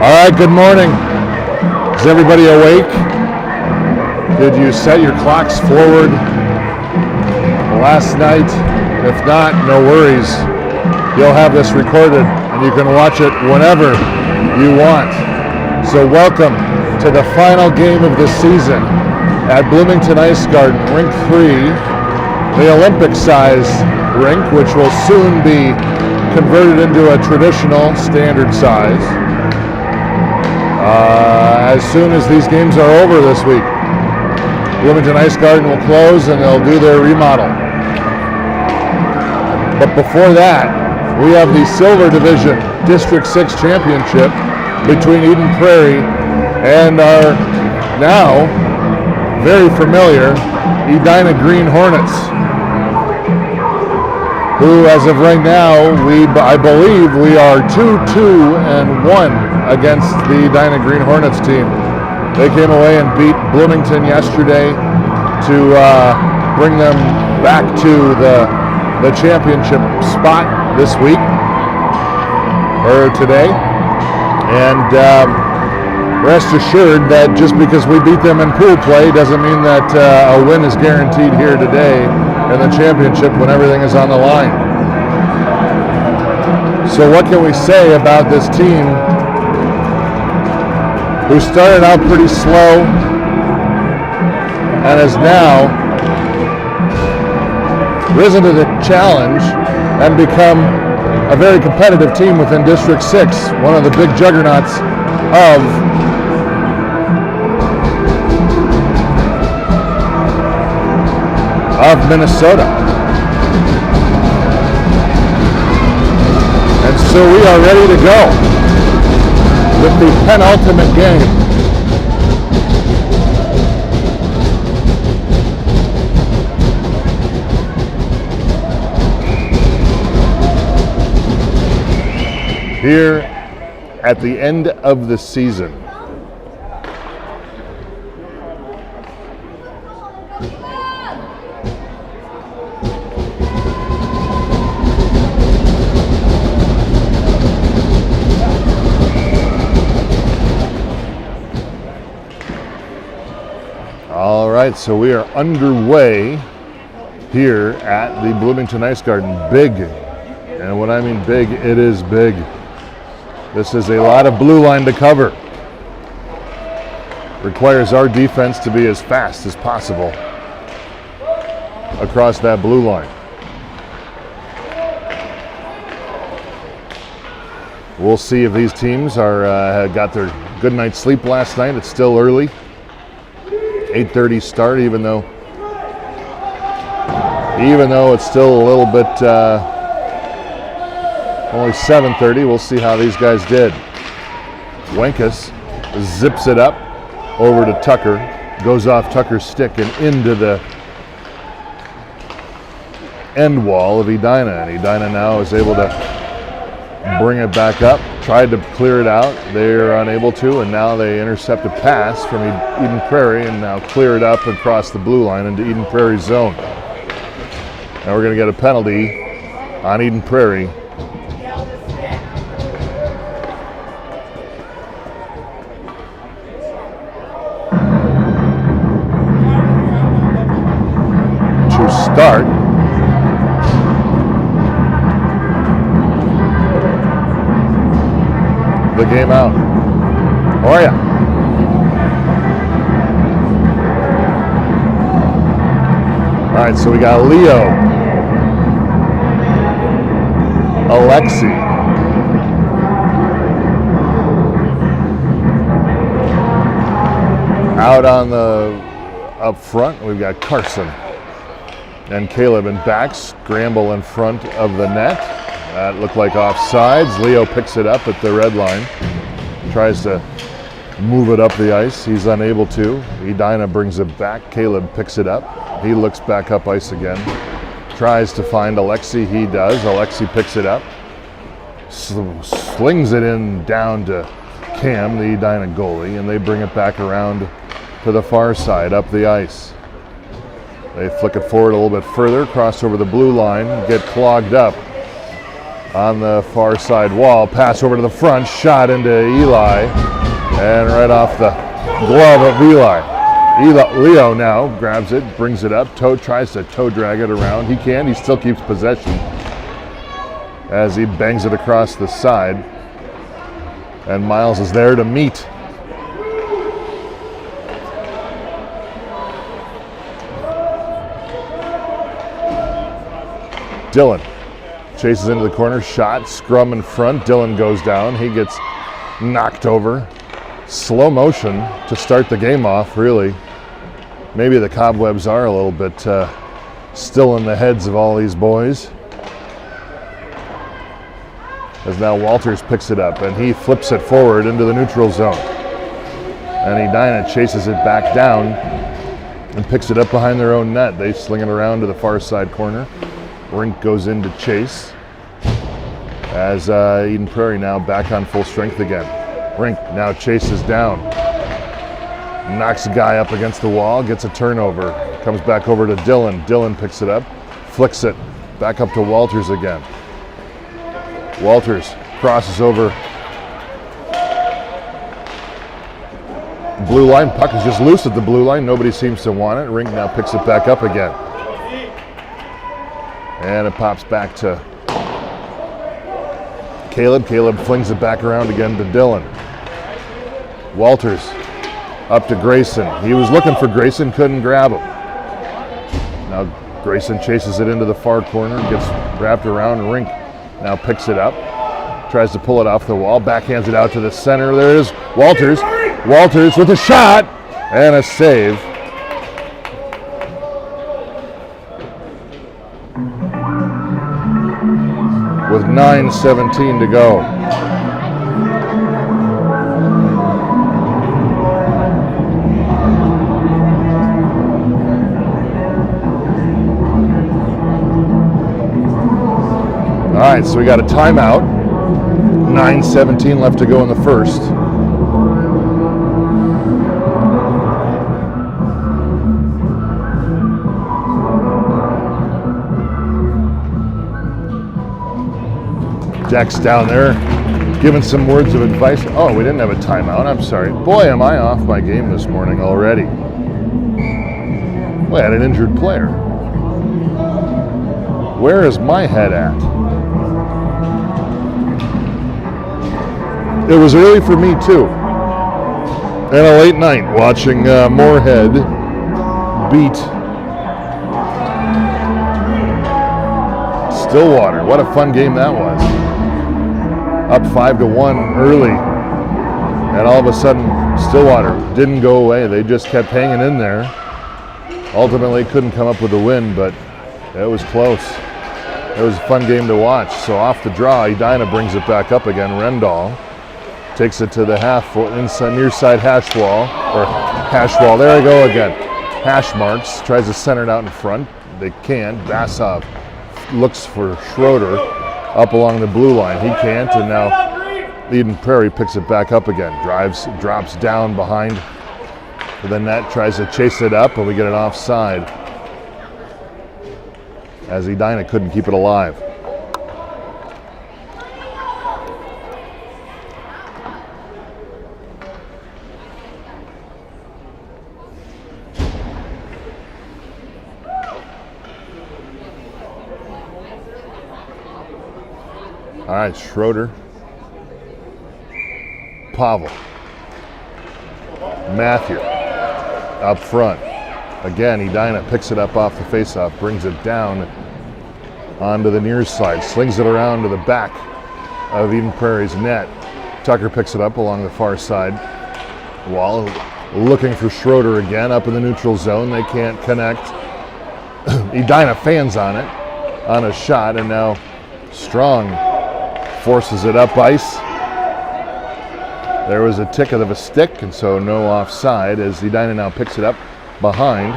All right, good morning. Is everybody awake? Did you set your clocks forward last night? If not, no worries. You'll have this recorded and you can watch it whenever you want. So welcome to the final game of the season at Bloomington Ice Garden, Rink 3, the Olympic-size rink, which will soon be converted into a traditional standard size as soon as these games are over this week. Bloomington Ice Garden will close and they'll do their remodel. But before that, we have the Silver Division District 6 Championship between Eden Prairie and our now very familiar Edina Green Hornets, who, as of right now, I believe we are 2-2-1 against the Edina Green Hornets team. They came away and beat Bloomington yesterday to bring them back to the championship spot this week, or today. And rest assured that just because we beat them in pool play doesn't mean that a win is guaranteed here today in the championship when everything is on the line. So what can we say about this team who started out pretty slow and has now risen to the challenge and become a very competitive team within District 6, one of the big juggernauts of Minnesota. And so we are ready to go with the penultimate game. Here at the end of the season. All right, so we are underway here at the Bloomington Ice Garden. Big, and when I mean big, it is big. This is a lot of blue line to cover. Requires our defense to be as fast as possible across that blue line. We'll see if these teams are got their good night's sleep last night. It's still early. 8:30 start, even though it's still a little bit only 7:30. We'll see how these guys did. Wenkus zips it up over to Tucker, goes off Tucker's stick and into the end wall of Edina, and Edina now is able to bring it back up. Tried to clear it out, they're unable to, and now they intercept a pass from Eden Prairie and now clear it up across the blue line into Eden Prairie's zone. Now we're going to get a penalty on Eden Prairie. To start the game out. How are ya? All right, so we got Leo, Alexi, out on the up front. We've got Carson and Caleb in back, scramble in front of the net. That looked like offsides. Leo picks it up at the red line, tries to move it up the ice. He's unable to. Edina brings it back. Caleb picks it up. He looks back up ice again. Tries to find Alexi. He does. Alexi picks it up. Slings it in down to Cam, the Edina goalie, and they bring it back around to the far side up the ice. They flick it forward a little bit further, cross over the blue line, get clogged up on the far side wall. Pass over to the front, shot into Eli, and right off the glove of Eli. Leo now grabs it, brings it up, tries to toe drag it around. He can, he still keeps possession as he bangs it across the side. And Miles is there to meet. Dylan chases into the corner, shot, scrum in front. Dylan goes down, he gets knocked over. Slow motion to start the game off, really. Maybe the cobwebs are a little bit still in the heads of all these boys. As now Walters picks it up and he flips it forward into the neutral zone. And Edina chases it back down and picks it up behind their own net. They sling it around to the far side corner. Rink goes in to chase as Eden Prairie now back on full strength again. Rink now chases down. Knocks a guy up against the wall, gets a turnover. Comes back over to Dylan. Dylan picks it up, flicks it back up to Walters again. Walters crosses over. Blue line, puck is just loose at the blue line. Nobody seems to want it. Rink now picks it back up again. And it pops back to Caleb. Caleb flings it back around again to Dylan. Walters up to Grayson. He was looking for Grayson, couldn't grab him. Now Grayson chases it into the far corner, gets wrapped around. Rink now picks it up, tries to pull it off the wall, backhands it out to the center. There it is, Walters. Walters with a shot and a save. With 9:17 to go. All right, so we got a timeout. 9:17 left to go in the first. Jack's down there giving some words of advice. Oh, we didn't have a timeout. I'm sorry. Boy, am I off my game this morning already. We had an injured player. Where is my head at? It was early for me too. And a late night watching Moorhead beat Stillwater. What a fun game that was. Up 5-1 early. And all of a sudden, Stillwater didn't go away. They just kept hanging in there. Ultimately couldn't come up with a win, but it was close. It was a fun game to watch. So off the draw, Edina brings it back up again. Rendall takes it to the near side hash wall. There we go again. Hash marks, tries to center it out in front. They can't. Bassov looks for Schroeder up along the blue line. He can't, and now Eden Prairie picks it back up again. Drops down behind the net, tries to chase it up, and we get an offside as Edina couldn't keep it alive. All right, Schroeder, Pavel, Matthew up front. Again, Edina picks it up off the faceoff, brings it down onto the near side, slings it around to the back of Eden Prairie's net. Tucker picks it up along the far side wall, looking for Schroeder again up in the neutral zone. They can't connect. Edina fans on it, on a shot, and now Strong forces it up ice. There was a tick of a stick, and so no offside as Edina now picks it up behind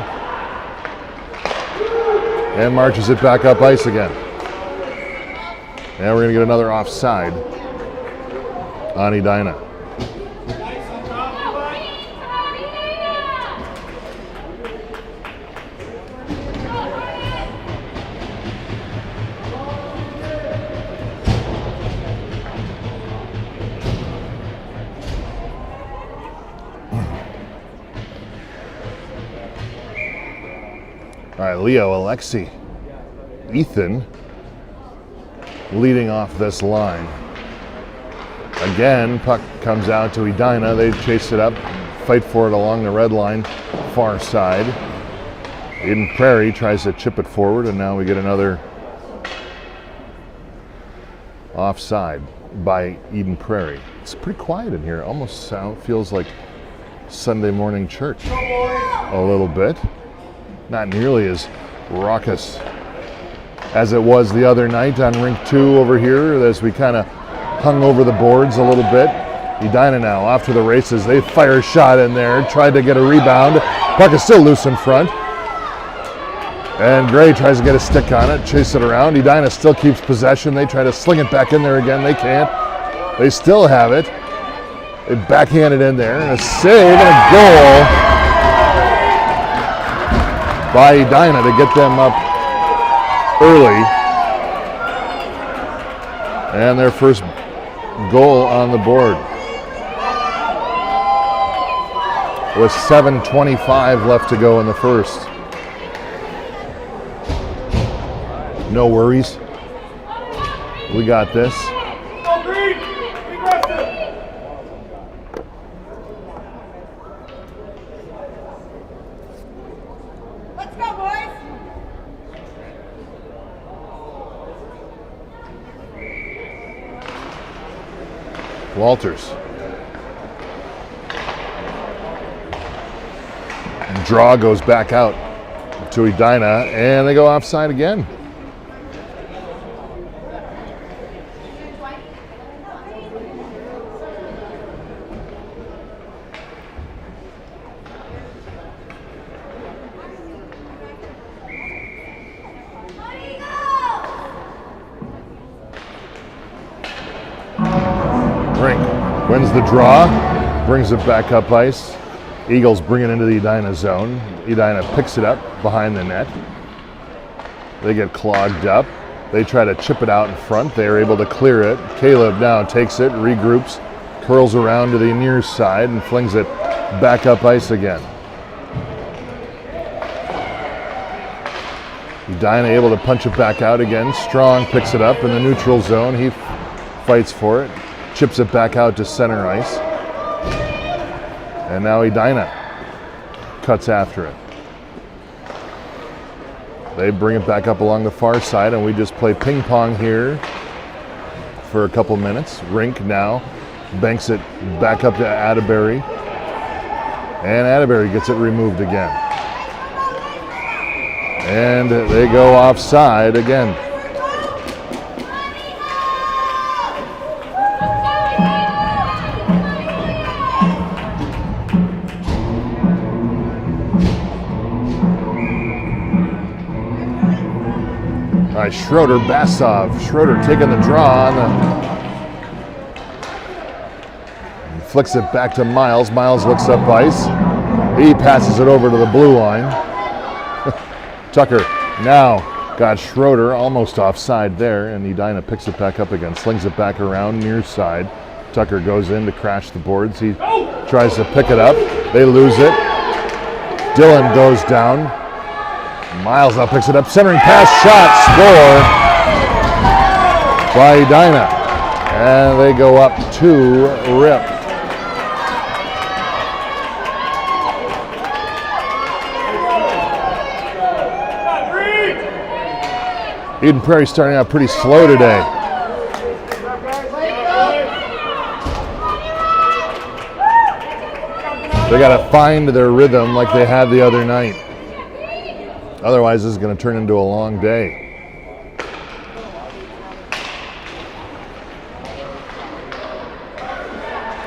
and marches it back up ice again. Now we're going to get another offside on Edina. All right, Leo, Alexi, Ethan leading off this line. Again, puck comes out to Edina. They chase it up, fight for it along the red line, far side. Eden Prairie tries to chip it forward, and now we get another offside by Eden Prairie. It's pretty quiet in here. Almost feels like Sunday morning church a little bit. Not nearly as raucous as it was the other night on rink 2 over here, as we kind of hung over the boards a little bit. Edina now off to the races. They fire a shot in there, tried to get a rebound. Puck is still loose in front. And Gray tries to get a stick on it, chase it around. Edina still keeps possession. They try to sling it back in there again. They can't. They still have it. They backhand it in there. And a save and a goal by Edina to get them up early. And their first goal on the board. With 7:25 left to go in the first. No worries. We got this. Let's go, boys. Walters. Draw goes back out to Edina, and they go offside again. Rink wins the draw, brings it back up ice. Eagles bring it into the Edina zone. Edina picks it up behind the net. They get clogged up. They try to chip it out in front. They are able to clear it. Caleb now takes it, regroups, curls around to the near side, and flings it back up ice again. Edina able to punch it back out again. Strong picks it up in the neutral zone. He fights for it, chips it back out to center ice. And now Edina cuts after it. They bring it back up along the far side, and we just play ping pong here for a couple minutes. Rink now banks it back up to Atterbury, and Atterbury gets it removed again. And they go offside again. By Schroeder, Basov. Schroeder taking the draw on the, flicks it back to Miles. Miles looks up ice. He passes it over to the blue line. Tucker now got Schroeder almost offside there, and Edina picks it back up again, slings it back around near side. Tucker goes in to crash the boards. He tries to pick it up. They lose it. Dylan goes down. Miles now picks it up, centering pass, shot, score by Edina. And they go up 2-rip. Eden Prairie starting out pretty slow today. They got to find their rhythm like they had the other night. Otherwise, this is going to turn into a long day.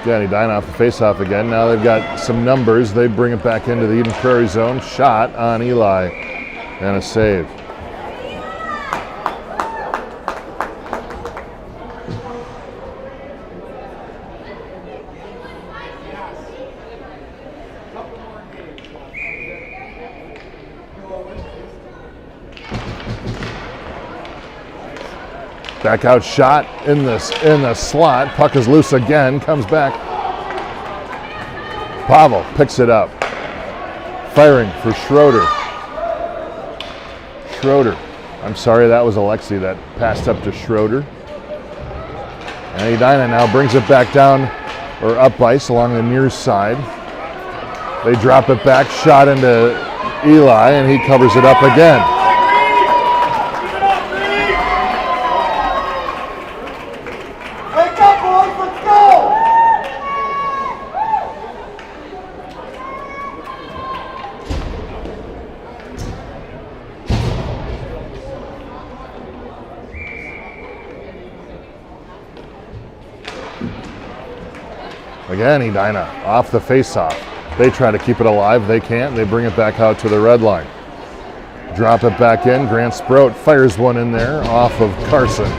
Again, Edina off the faceoff again. Now they've got some numbers. They bring it back into the Eden Prairie zone. Shot on Eli, and a save. Back out shot in the slot. Puck is loose again. Comes back. Pavel picks it up. Firing for Schroeder. Schroeder. I'm sorry, that was Alexi that passed up to Schroeder. And Edina now brings it back down, or up ice along the near side. They drop it back, shot into Eli, and he covers it up again. Wake up, boys, let's go! Again, Edina off the faceoff. They try to keep it alive. They can't. They bring it back out to the red line. Drop it back in. Grant Sprout fires one in there off of Carson.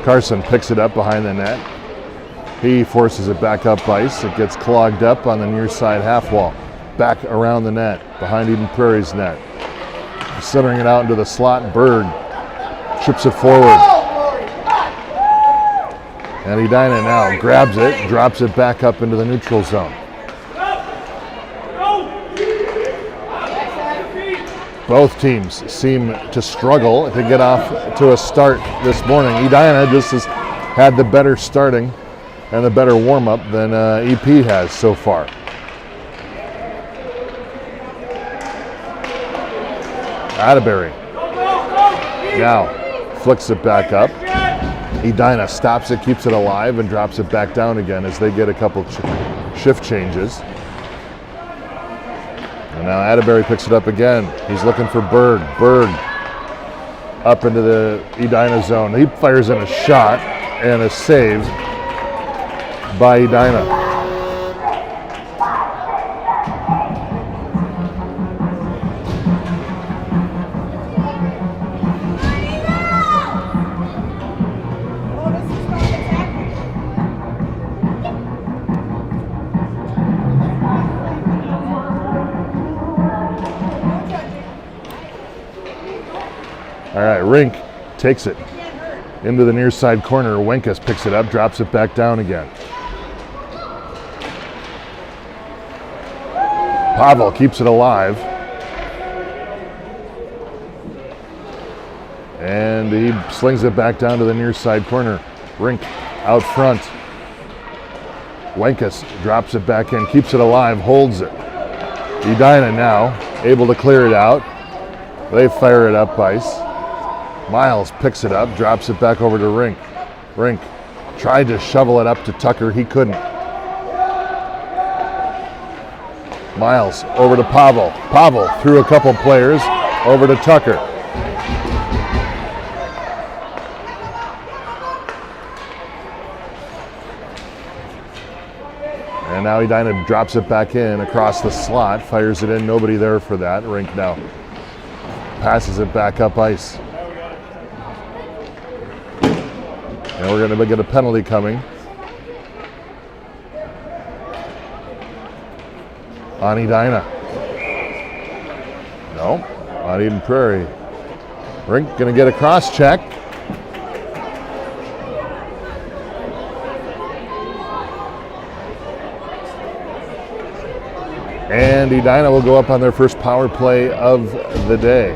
Carson picks it up behind the net. He forces it back up ice. It gets clogged up on the near side half wall. Back around the net, behind Eden Prairie's net. Centering it out into the slot. Berg chips it forward. And Edina now grabs it, drops it back up into the neutral zone. Both teams seem to struggle to get off to a start this morning. Edina just has had the better starting and the better warm-up than EP has so far. Atterbury now flicks it back up. Edina stops it, keeps it alive, and drops it back down again as they get a couple shift changes. And now Atterbury picks it up again. He's looking for Berg. Berg up into the Edina zone. He fires in a shot and a save by Edina. All right, Rink takes it into the near side corner. Wenkus picks it up, drops it back down again. Pavel keeps it alive. And he slings it back down to the near side corner. Rink out front. Wenkus drops it back in, keeps it alive, holds it. Edina now able to clear it out. They fire it up ice. Miles picks it up, drops it back over to Rink. Rink tried to shovel it up to Tucker, he couldn't. Miles over to Pavel. Pavel through a couple players, over to Tucker. And now Edina drops it back in across the slot, fires it in, nobody there for that. Rink now passes it back up ice. And we're going to get a penalty coming on Edina. No, on Eden Prairie. Rink going to get a cross check. And Edina will go up on their first power play of the day,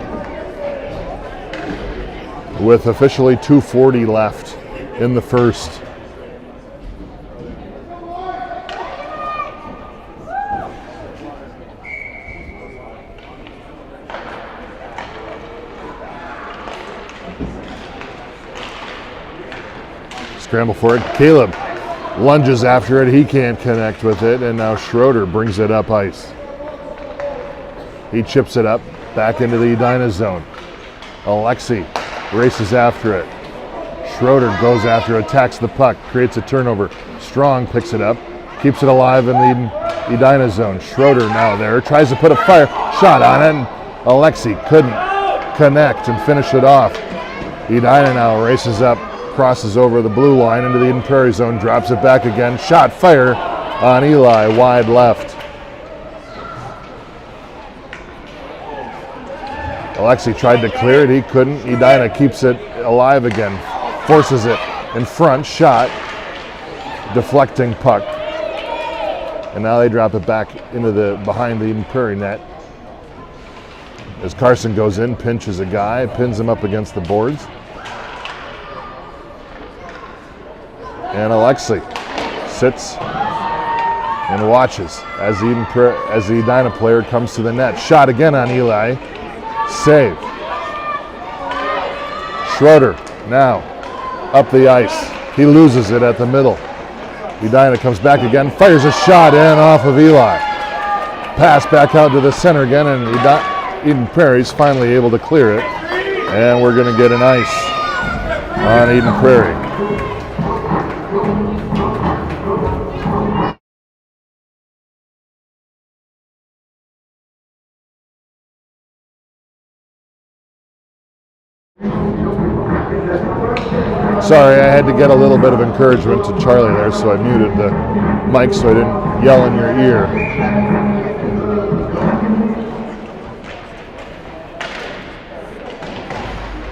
with officially 2:40 left in the first. Scramble for it. Caleb lunges after it. He can't connect with it. And now Schroeder brings it up ice. He chips it up back into the Edina zone. Alexi races after it. Schroeder goes after, attacks the puck, creates a turnover. Strong picks it up, keeps it alive in the Edina zone. Schroeder now there, tries to put a fire shot on it, and Alexi couldn't connect and finish it off. Edina now races up, crosses over the blue line into the Eden Prairie zone, drops it back again. Shot, fire on Eli, wide left. Alexi tried to clear it, he couldn't. Edina keeps it alive again. Forces it in front, shot, deflecting puck. And now they drop it back into the behind the Eden Prairie net. As Carson goes in, pinches a guy, pins him up against the boards. And Alexei sits and watches as the Edina player comes to the net. Shot again on Eli. Save. Schroeder now up the ice. He loses it at the middle. Edina comes back again, fires a shot in off of Eli. Pass back out to the center again, and Eden Prairie's finally able to clear it. And we're going to get an ice on Eden Prairie. Sorry, I had to get a little bit of encouragement to Charlie there, so I muted the mic so I didn't yell in your ear.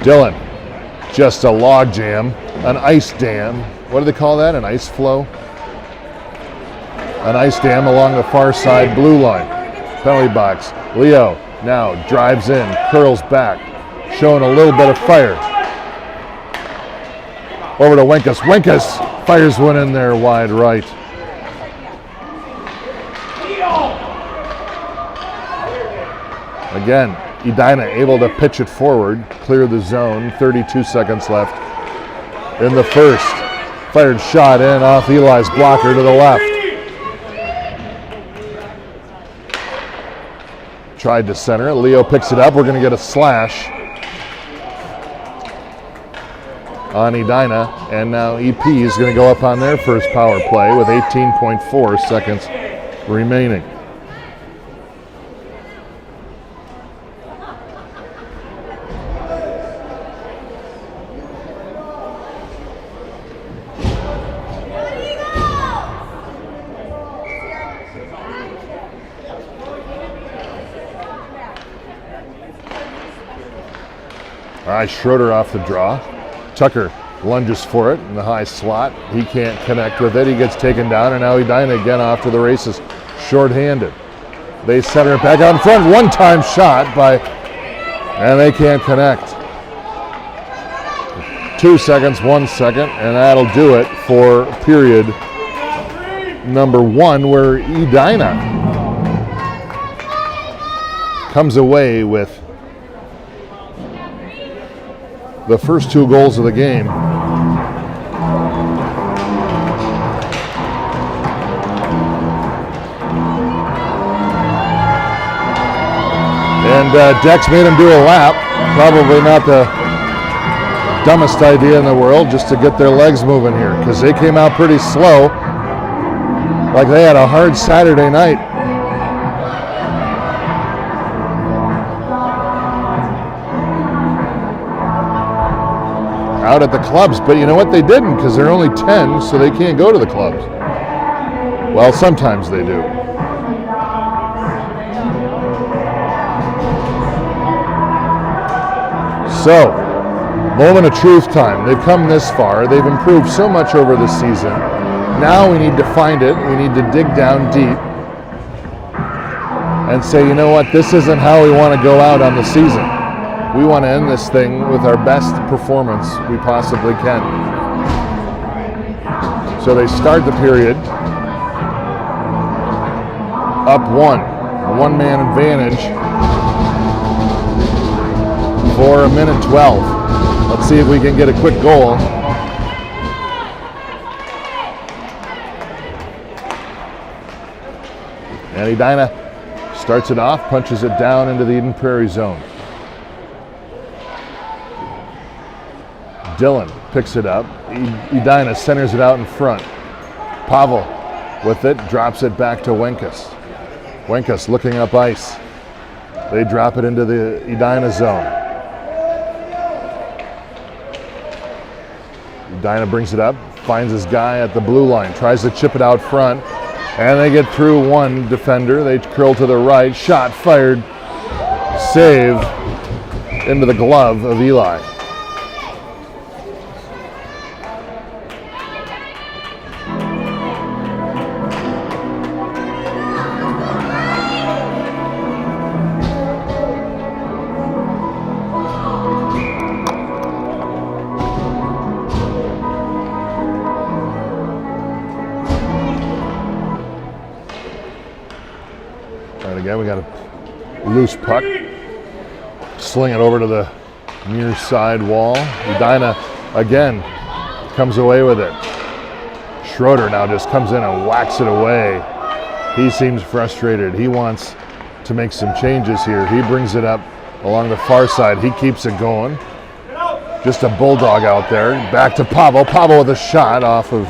Dylan, just a log jam, an ice dam. What do they call that? An ice flow? An ice dam along the far side blue line. Penalty box. Leo now drives in, curls back, showing a little bit of fire. Over to Wenkus. Wenkus fires one in there wide right. Again, Edina able to pitch it forward, clear the zone. 32 seconds left in the first. Fired shot in off Eli's blocker to the left. Tried to center it. Leo picks it up. We're going to get a slash on Edina, and now EP is going to go up on their first power play with 18.4 seconds remaining. All right, Schroeder off the draw. Tucker lunges for it in the high slot. He can't connect with it. He gets taken down, and now Edina again off to the races, shorthanded. They center it back out in front. One-time shot and they can't connect. 2 seconds, 1 second, and that'll do it for period number 1, where Edina comes away with the first 2 goals of the game. And Dex made him do a lap. Probably not the dumbest idea in the world, just to get their legs moving here, because they came out pretty slow, like they had a hard Saturday night. Out at the clubs, but you know what? They didn't, because they're only 10, so they can't go to the clubs. Well, sometimes they do. So, moment of truth time. They've come this far. They've improved so much over the season. Now we need to find it. We need to dig down deep and say, you know what? This isn't how we want to go out on the season. We want to end this thing with our best performance we possibly can. So they start the period up 1-man advantage for 1:12. Let's see if we can get a quick goal. And Edina starts it off, punches it down into the Eden Prairie zone. Dylan picks it up. Edina centers it out in front. Pavel with it, drops it back to Wenkus. Wenkus looking up ice. They drop it into the Edina zone. Edina brings it up, finds his guy at the blue line, tries to chip it out front, and they get through one defender. They curl to the right, shot fired, save into the glove of Eli. Again, we got a loose puck. Sling it over to the near side wall. Edina again comes away with it. Schroeder now just comes in and whacks it away. He seems frustrated. He wants to make some changes here. He brings it up along the far side. He keeps it going. Just a bulldog out there. Back to Pavel. Pavel with a shot off of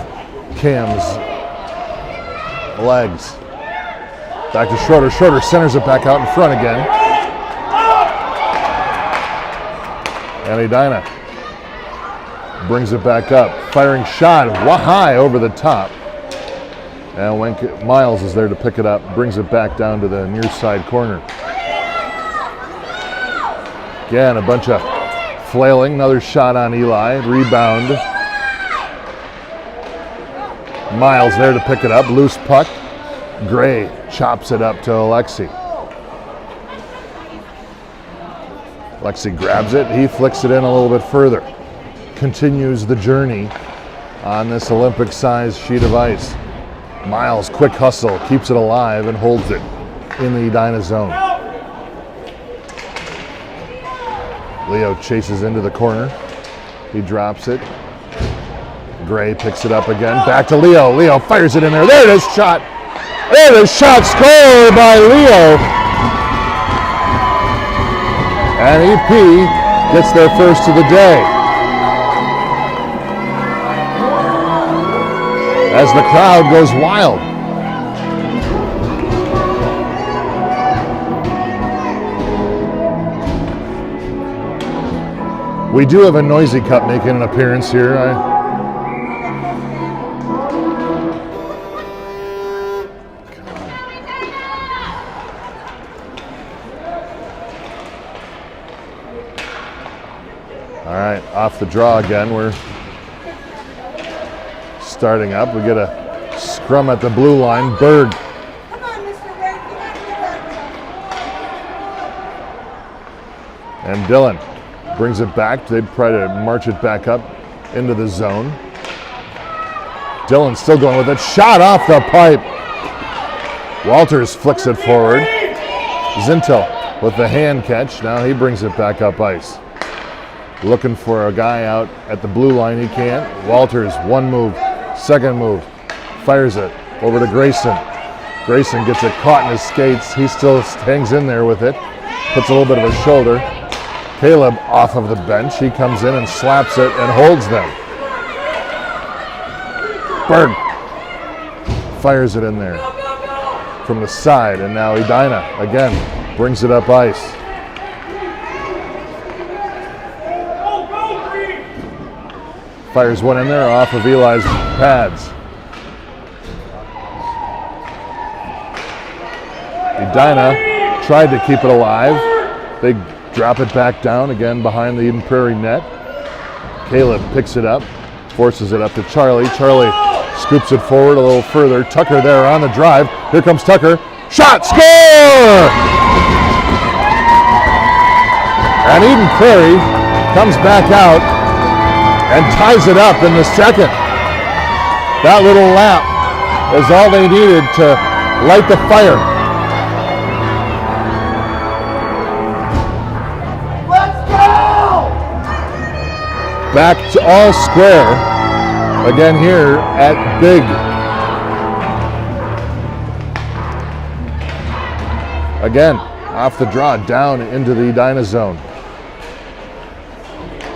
Cam's legs. Back to Schroeder. Schroeder centers it back out in front again. And Edina brings it back up. Firing shot high over the top. And Miles is there to pick it up. Brings it back down to the near side corner. Again, a bunch of flailing. Another shot on Eli. Rebound. Miles there to pick it up. Loose puck. Gray chops it up to Alexi. Alexi grabs it. He flicks it in a little bit further. Continues the journey on this Olympic-sized sheet of ice. Miles, quick hustle, keeps it alive and holds it in the Edina zone. Leo chases into the corner. He drops it. Gray picks it up again. Back to Leo. Leo fires it in there. There it is, shot. There it is, shot scored by Leo. And EP gets their first of the day. As the crowd goes wild. We do have a Noisy Cup making an appearance here. All right, off the draw again. We're starting up. We get a scrum at the blue line. Berg. Come on, Mr. Berg. You gotta get that. And Dylan brings it back. They try to march it back up into the zone. Dylan still going with it. Shot off the pipe. Walters flicks it forward. Zintel with the hand catch. Now he brings it back up ice. Looking for a guy out at the blue line. He can't. Walters, one move, second move. Fires it over to Grayson. Grayson gets it caught in his skates. He still hangs in there with it. Puts a little bit of a shoulder. Caleb off of the bench. He comes in and slaps it and holds them. Berg fires it in there from the side, and now Edina again brings it up ice. Fires one in there off of Eli's pads. Edina tried to keep it alive. They drop it back down again behind the Eden Prairie net. Caleb picks it up, forces it up to Charlie. Charlie scoops it forward a little further. Tucker there on the drive. Here comes Tucker. Shot, score! And Eden Prairie comes back out and ties it up in the second. That little lap is all they needed to light the fire. Let's go! Back to all square again here at Big. Again, off the draw, down into the Edina zone.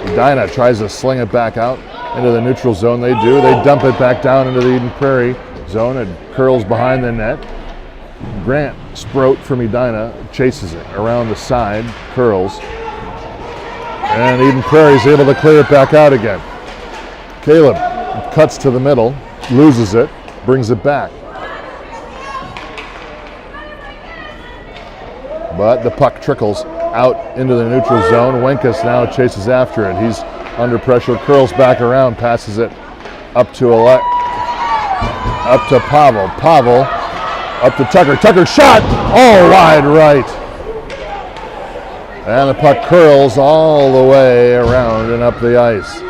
Edina tries to sling it back out into the neutral zone. They do. They dump it back down into the Eden Prairie zone. It curls behind the net. Grant Sprout from Edina chases it around the side, curls. And Eden Prairie is able to clear it back out again. Caleb cuts to the middle, loses it, brings it back. But the puck trickles out into the neutral zone. Wenkus now chases after it. He's under pressure, curls back around, passes it up to Pavel. Pavel up to Tucker. Tucker shot! Oh, wide right. And the puck curls all the way around and up the ice.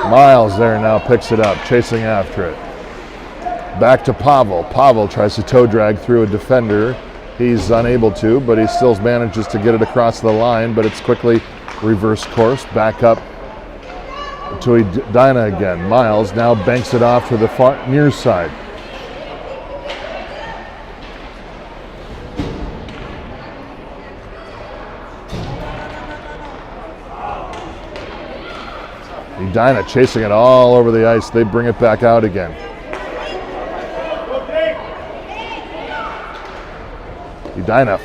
Miles there now picks it up, chasing after it. Back to Pavel. Pavel tries to toe drag through a defender. He's unable to, but he still manages to get it across the line, but it's quickly reverse course, back up to Edina again. Miles now banks it off to the far near side. Edina chasing it all over the ice. They bring it back out again. Edina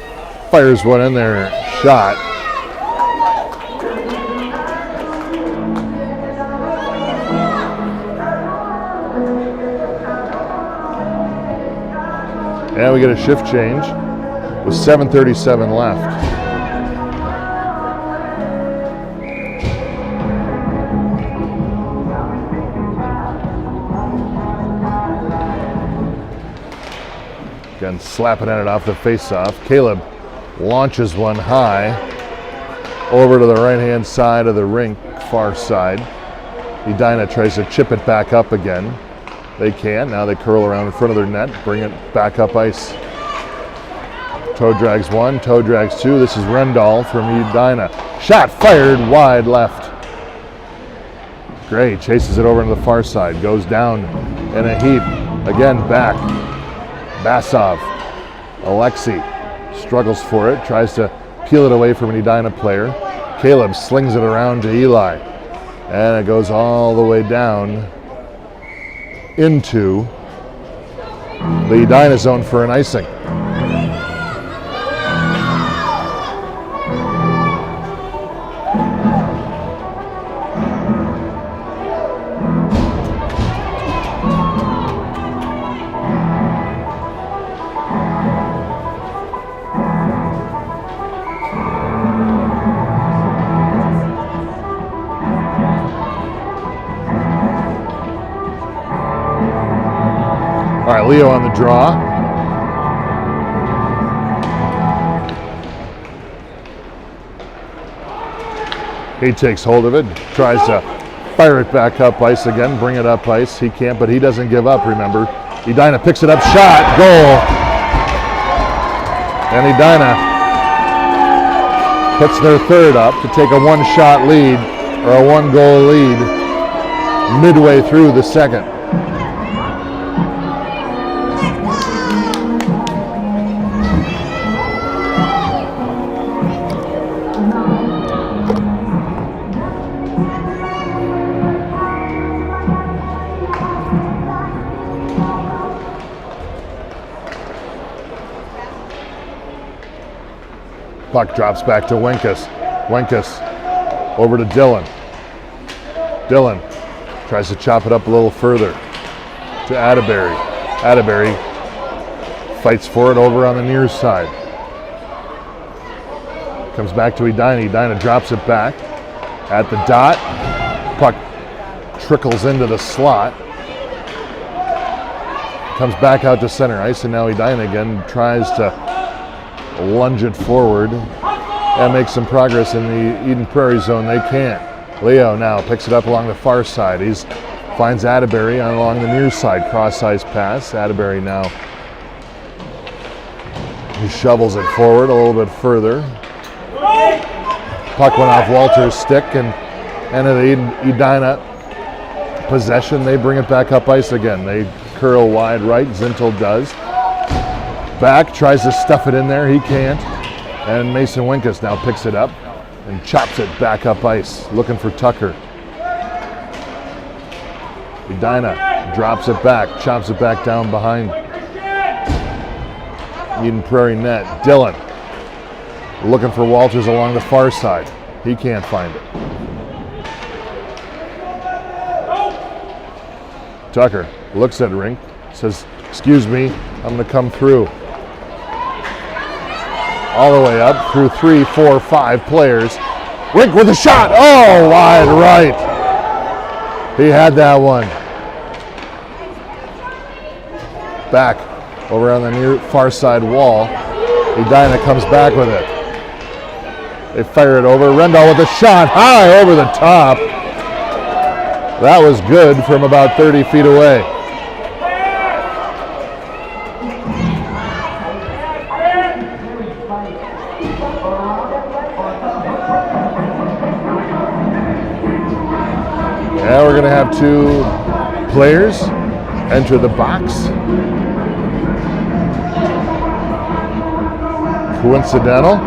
fires one in there, shot. And we get a shift change with 7:37 left. Again, slapping at it off the face-off. Caleb launches one high over to the right-hand side of the rink, far side. Edina tries to chip it back up again. They can. Now they curl around in front of their net, bring it back up ice. Toe drags one, toe drags two. This is Rendall from Edina. Shot fired wide left. Gray chases it over to the far side, goes down in a heap. Again, back. Basov, Alexi struggles for it, tries to peel it away from an Edina player. Caleb slings it around to Eli, and it goes all the way down into the Edina zone for an icing. All right, Leo on the draw. He takes hold of it, tries to fire it back up ice again, bring it up ice. He can't, but he doesn't give up, remember. Edina picks it up, shot, goal. And Edina puts their third up to take a one-shot lead, or a one-goal lead, midway through the second. Puck drops back to Winkus. Winkus over to Dylan. Dylan tries to chop it up a little further to Atterbury. Atterbury fights for it over on the near side. Comes back to Edina. Edina drops it back at the dot. Puck trickles into the slot. Comes back out to center ice, and now Edina again tries to lunge it forward and make some progress in the Eden Prairie zone. They can't. Leo now picks it up along the far side. He finds Atterbury along the near side. Cross-ice pass. Atterbury now, he shovels it forward a little bit further. Puck went off Walter's stick and into the Edina possession. They bring it back up ice again. They curl wide right. Zintel does. Back, tries to stuff it in there, he can't. And Mason Winkus now picks it up and chops it back up ice, looking for Tucker. Edina drops it back, chops it back down behind Eden Prairie net. Dylan looking for Walters along the far side. He can't find it. Tucker looks at Rink, says, "Excuse me, I'm gonna come through." All the way up through 3, 4, 5 players. Rink with a shot. Oh, wide right. He had that one. Back over on the near far side wall. Edina comes back with it. They fire it over. Rendall with a shot high over the top. That was good from about 30 feet away. Now we're going to have two players enter the box. Coincidental.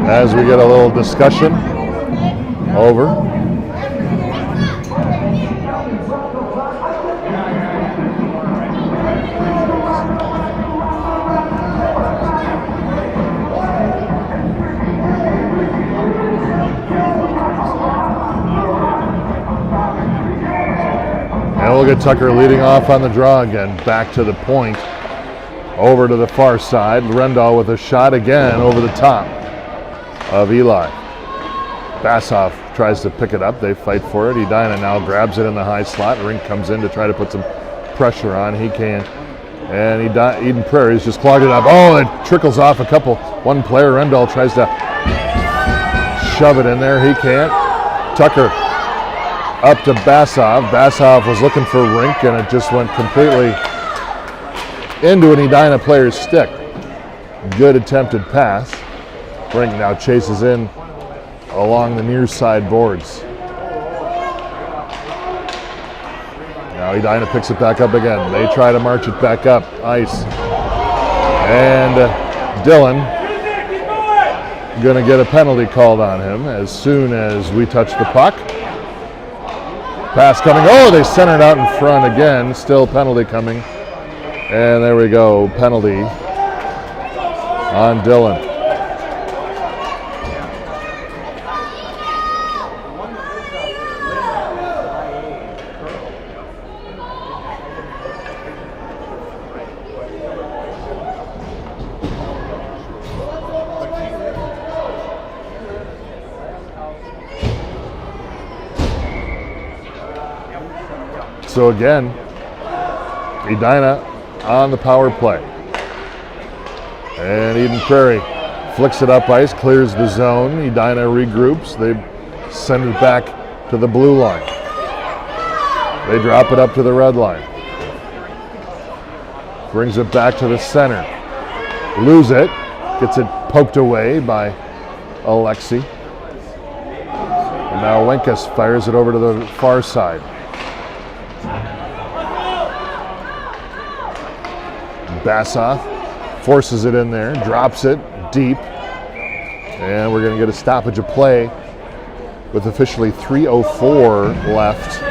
As we get a little discussion over. And we'll get Tucker leading off on the draw again. Back to the point. Over to the far side. Rendall with a shot again over the top of Eli. Bassoff tries to pick it up. They fight for it. Edina now grabs it in the high slot. Rink comes in to try to put some pressure on. He can't. And Eden Prairie's just clogged it up. Oh, it trickles off a couple. One player, Rendall, tries to shove it in there. He can't. Tucker up to Bassoff. Bassoff was looking for Rink, and it just went completely into an Edina player's stick. Good attempted pass. Rink now chases in along the near side boards. Now Edina picks it back up again. They try to march it back up. Ice. And Dylan going to get a penalty called on him as soon as we touch the puck. Pass coming. Oh, they center it out in front again. Still penalty coming. And there we go. Penalty on Dylan. So again, Edina on the power play. And Eden Prairie flicks it up ice, clears the zone. Edina regroups. They send it back to the blue line. They drop it up to the red line. Brings it back to the center. Lose it. Gets it poked away by Alexi. And now Wenkus fires it over to the far side. Bassoff forces it in there, drops it deep, and we're going to get a stoppage of play with officially 3:04 left.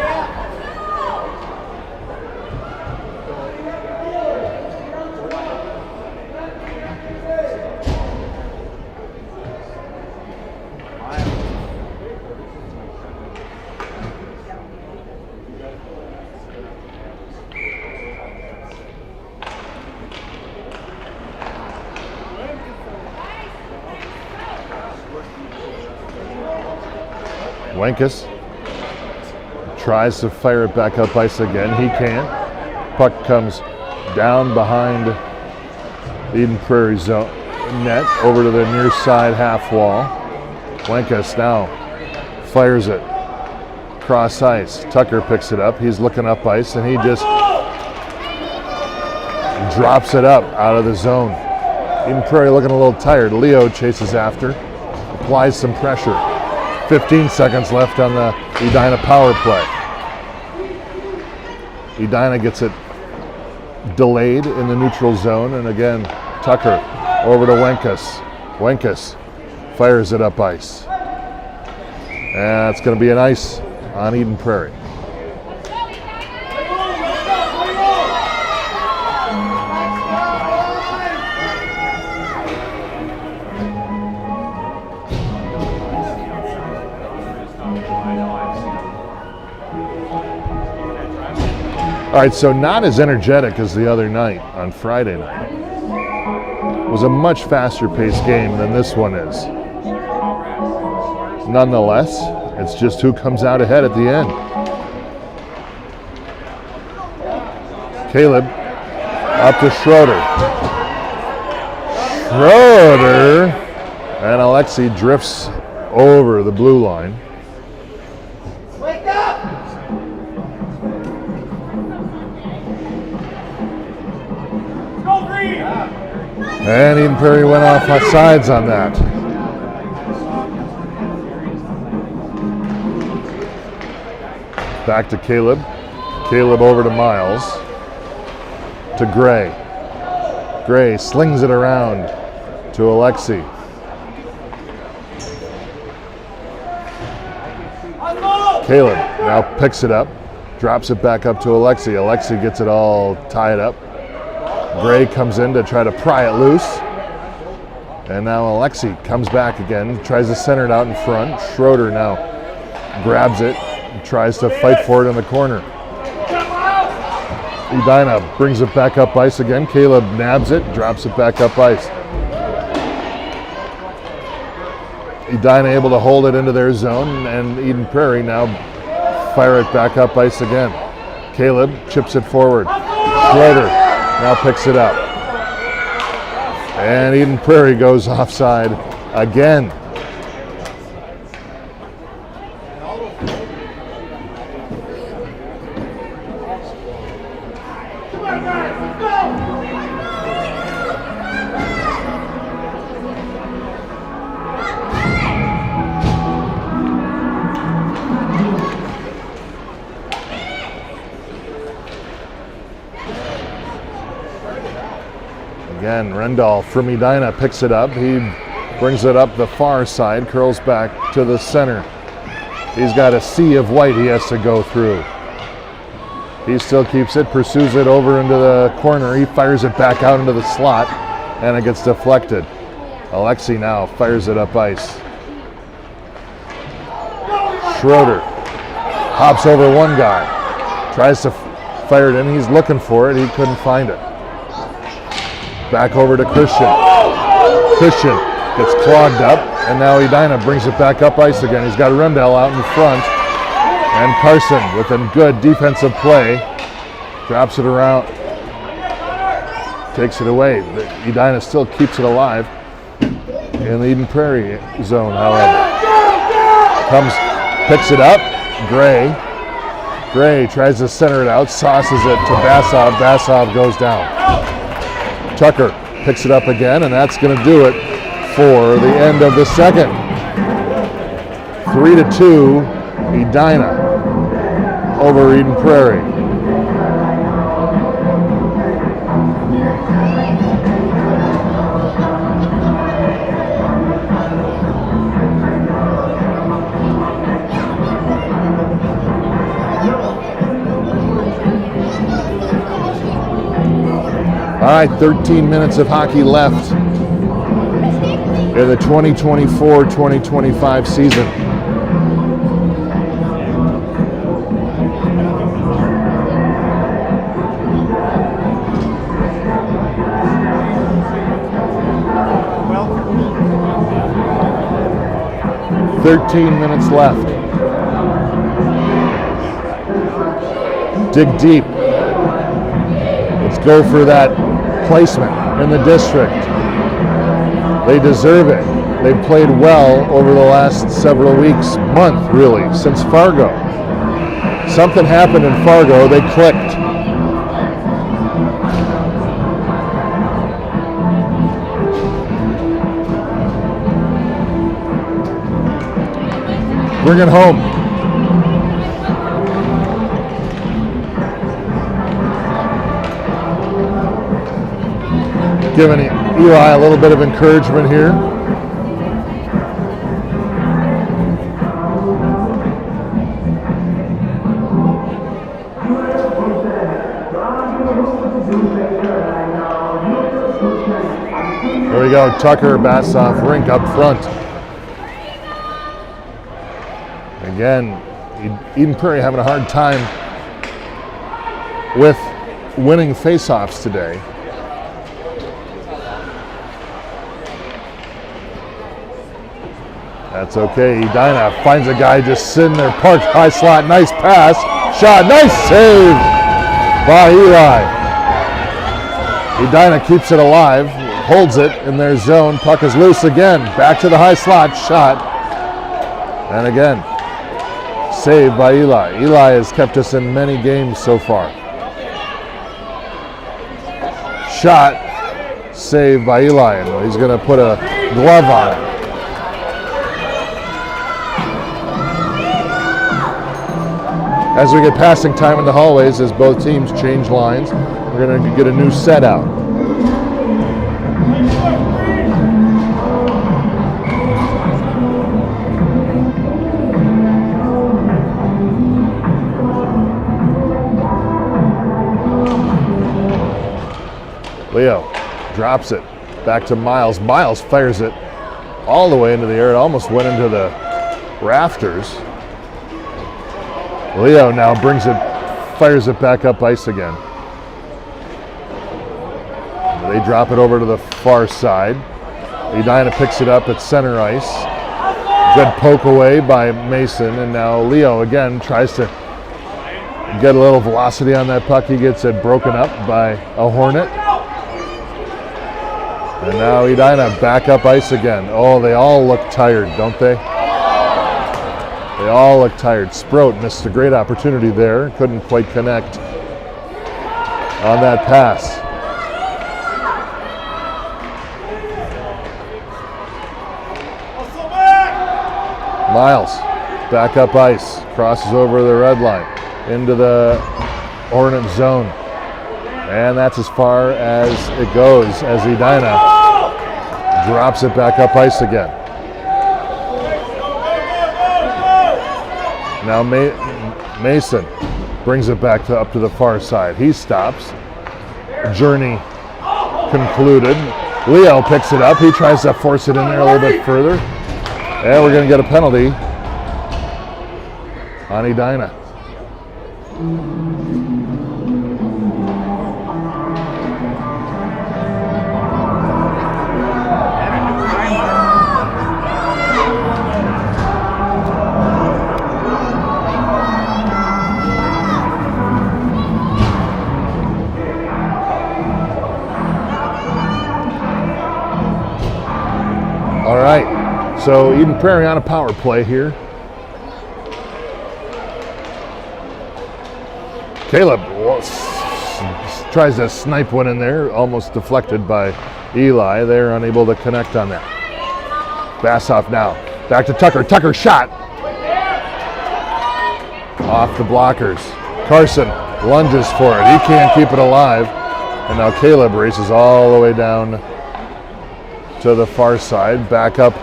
Wenkus tries to fire it back up ice again. He can't. Puck comes down behind Eden Prairie zone net over to the near side half wall. Wenkus now fires it cross ice. Tucker picks it up. He's looking up ice and he just drops it up out of the zone. Eden Prairie looking a little tired. Leo chases after, applies some pressure. 15 seconds left on the Edina power play. Edina gets it delayed in the neutral zone, and again, Tucker over to Wenkus. Wenkus fires it up ice. And it's going to be an ice on Eden Prairie. All right, so not as energetic as the other night on Friday night. It was a much faster paced game than this one is. Nonetheless, it's just who comes out ahead at the end. Caleb up to Schroeder. Schroeder and Alexi drifts over the blue line. And Eden Prairie went off sides on that. Back to Caleb. Caleb over to Miles. To Gray. Gray slings it around to Alexi. Caleb now picks it up, drops it back up to Alexi. Alexi gets it all tied up. Gray comes in to try to pry it loose. And now Alexi comes back again, tries to center it out in front. Schroeder now grabs it and tries to fight for it in the corner. Edina brings it back up ice again. Caleb nabs it, drops it back up ice. Edina able to hold it into their zone, and Eden Prairie now fire it back up ice again. Caleb chips it forward. Schroeder now picks it up. And Eden Prairie goes offside again. Again, Rendall from Edina picks it up. He brings it up the far side, curls back to the center. He's got a sea of white he has to go through. He still keeps it, pursues it over into the corner. He fires it back out into the slot, and it gets deflected. Alexi now fires it up ice. Schroeder hops over one guy, tries to fire it in. He's looking for it. He couldn't find it. Back over to Christian. Christian gets clogged up, and now Edina brings it back up ice again. He's got Rendell out in front, and Carson with a good defensive play drops it around, takes it away. Edina still keeps it alive in the Eden Prairie zone, however. Picks it up. Gray tries to center it out, sauces it to Basov. Basov goes down. Tucker picks it up again, and that's going to do it for the end of the second. 3-2, Edina over Eden Prairie. All right, 13 minutes of hockey left in the 2024-2025 season. Well, 13 minutes left. Dig deep. Let's go for that placement in the district. They deserve it. They've played well over the last several weeks, month really, since Fargo. Something happened in Fargo, they clicked. Bring it home. Giving Eli a little bit of encouragement here. There we go, Tucker, Basov, Rink up front. Again, Eden Prairie having a hard time with winning faceoffs today. That's okay. Edina finds a guy just sitting there, parked high slot. Nice pass. Shot. Nice save by Eli. Edina keeps it alive, holds it in their zone. Puck is loose again. Back to the high slot. Shot. And again, saved by Eli. Eli has kept us in many games so far. Shot. save by Eli, and he's going to put a glove on it. As we get passing time in the hallways, as both teams change lines, we're going to get a new set out. Leo drops it back to Miles. Miles fires it all the way into the air. It almost went into the rafters. Leo now fires it back up ice again. They drop it over to the far side. Edina picks it up at center ice. Good poke away by Mason, and now Leo again tries to get a little velocity on that puck. He gets it broken up by a Hornet. And now Edina back up ice again. Oh, they all look tired, don't they? They all look tired. Sprout missed a great opportunity there. Couldn't quite connect on that pass. Miles back up ice. Crosses over the red line into the Hornet zone. And that's as far as it goes as Edina drops it back up ice again. Now Mason brings it back up to the far side. He stops. Journey concluded. Leo picks it up. He tries to force it in there a little bit further. And we're going to get a penalty on Edina. All right, so Eden Prairie on a power play here. Caleb tries to snipe one in there, almost deflected by Eli. They're unable to connect on that. Bassoff now, back to Tucker. Tucker shot. Off the blockers. Carson lunges for it. He can't keep it alive. And now Caleb races all the way down to the far side, back up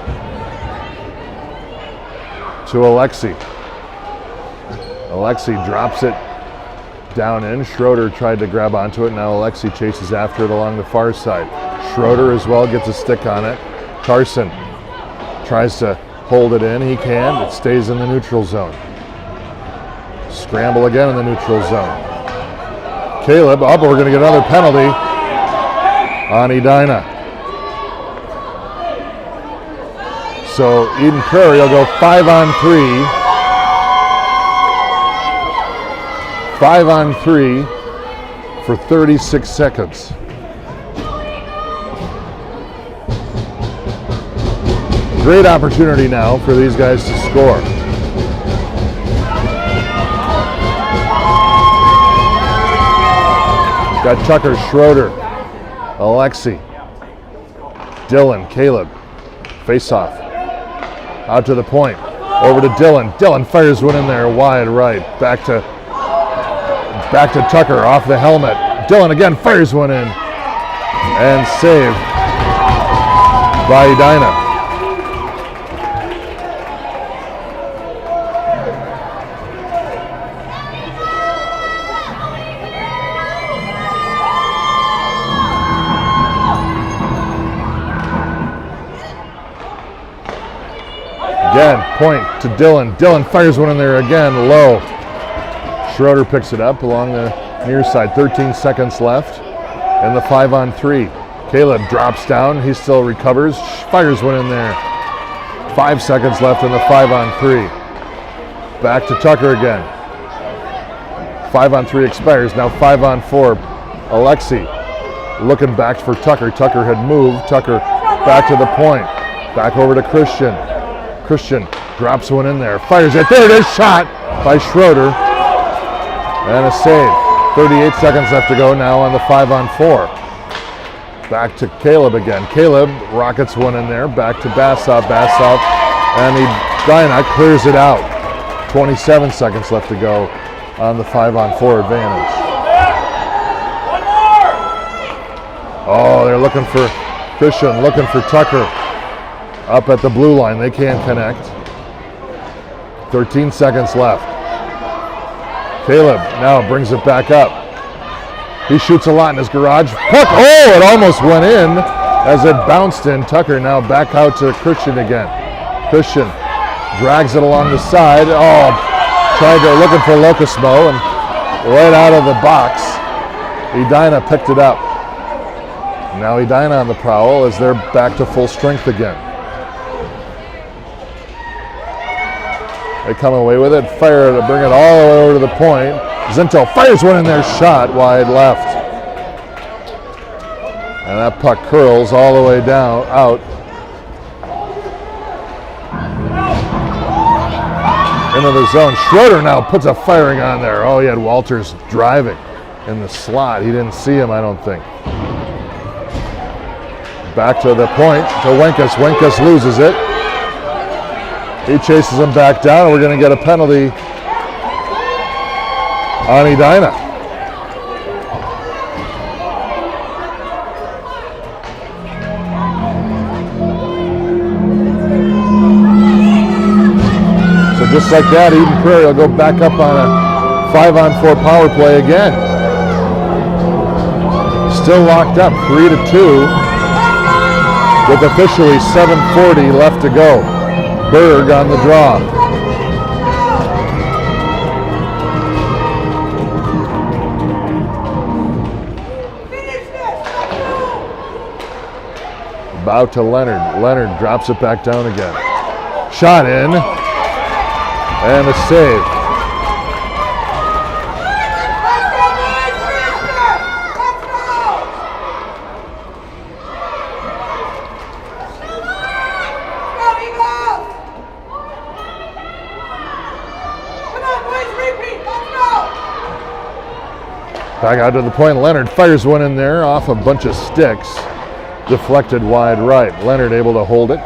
to Alexi. Alexi drops it down in. Schroeder tried to grab onto it. Now Alexi chases after it along the far side. Schroeder as well gets a stick on it. Carson tries to hold it in. He can. It stays in the neutral zone. Scramble again in the neutral zone. Caleb, but we're going to get another penalty on Edina. So Eden Prairie will go 5-on-3. 5-on-3 for 36 seconds. Great opportunity now for these guys to score. Got Tucker, Schroeder, Alexi, Dylan, Caleb, face off. Out to the point, over to Dylan. Dylan fires one in there, wide right. Back to Tucker, off the helmet. Dylan again fires one in, and saved by Edina. Again, point to Dylan. Dylan fires one in there again, low. Schroeder picks it up along the near side. 13 seconds left in the 5-on-3. Caleb drops down. He still recovers. Fires one in there. 5 seconds left in the 5-on-3. Back to Tucker again. 5-on-3 expires. Now 5-on-4. Alexi looking back for Tucker. Tucker had moved. Tucker back to the point. Back over to Christian. Christian drops one in there, fires it. There it is, shot by Schroeder. And a save. 38 seconds left to go now on the 5-on-4. Back to Caleb again. Caleb rockets one in there. Back to Bassov. Bassov and Edina clears it out. 27 seconds left to go on the 5-on-4 advantage. Oh, they're looking for Christian, looking for Tucker up at the blue line. They can't connect. 13 seconds left. Caleb now brings it back up. He shoots a lot in his garage. Puck, oh, it almost went in as it bounced in. Tucker now back out to Christian again. Christian drags it along the side. Oh, looking for Locusmo, and right out of the box, Edina picked it up. Now Edina on the prowl as they're back to full strength again. They come away with it, fire to bring it all the way over to the point. Zinto fires one in there, shot wide left. And that puck curls all the way down, out. Into the zone. Schroeder now puts a firing on there. Oh, he had Walters driving in the slot. He didn't see him, I don't think. Back to the point, to Wenkus. Wenkus loses it. He chases him back down, and we're going to get a penalty on Edina. So just like that, Eden Prairie will go back up on a 5-on-4 power play again. Still locked up, 3-2, with officially 7:40 left to go. Berg on the draw. About to Leonard. Leonard drops it back down again. Shot in. And a save. Back out to the point. Leonard fires one in there off a bunch of sticks. Deflected wide right. Leonard able to hold it.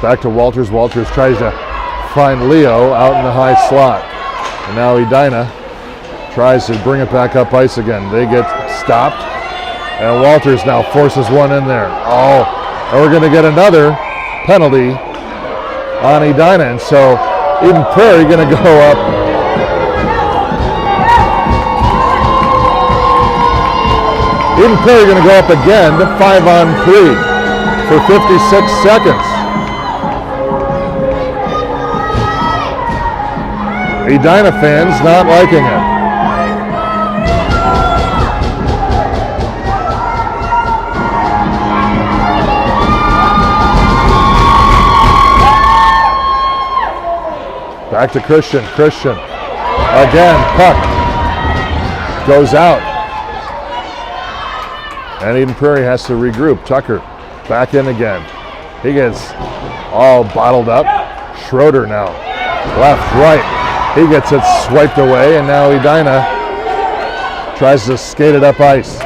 Back to Walters. Walters tries to find Leo out in the high slot. And now Edina tries to bring it back up ice again. They get stopped. And Walters now forces one in there. Oh, and we're going to get another penalty on Edina. And so Eden Prairie going to go up. Eden Prairie going to go up again to 5-on-3 for 56 seconds. Edina fans not liking it. Back to Christian. Christian again. Puck goes out. And Eden Prairie has to regroup. Tucker back in again. He gets all bottled up. Schroeder now. Left, right. He gets it swiped away, and now Edina tries to skate it up ice.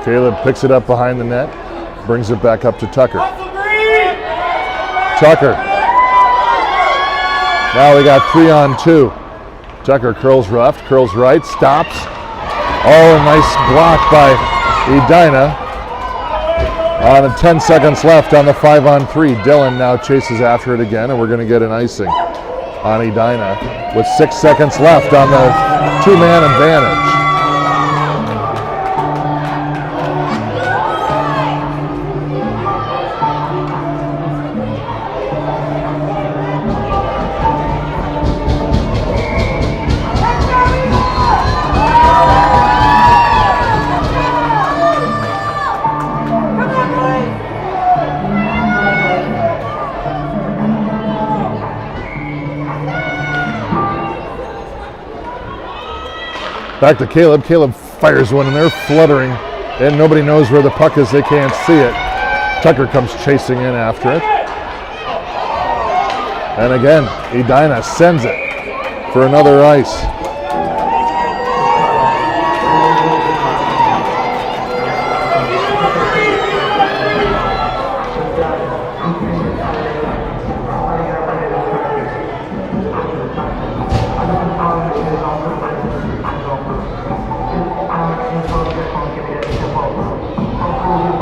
Caleb picks it up behind the net, brings it back up to Tucker. Tucker. Now we got 3-on-2. Tucker curls left, curls right, stops. Oh, a nice block by Edina. On 10 seconds left on the 5-on-3. Dillon now chases after it again, and we're going to get an icing on Edina with 6 seconds left on the two-man advantage. Back to Caleb. Caleb fires one in there, fluttering, and nobody knows where the puck is. They can't see it. Tucker comes chasing in after it. And again, Edina sends it for another ice.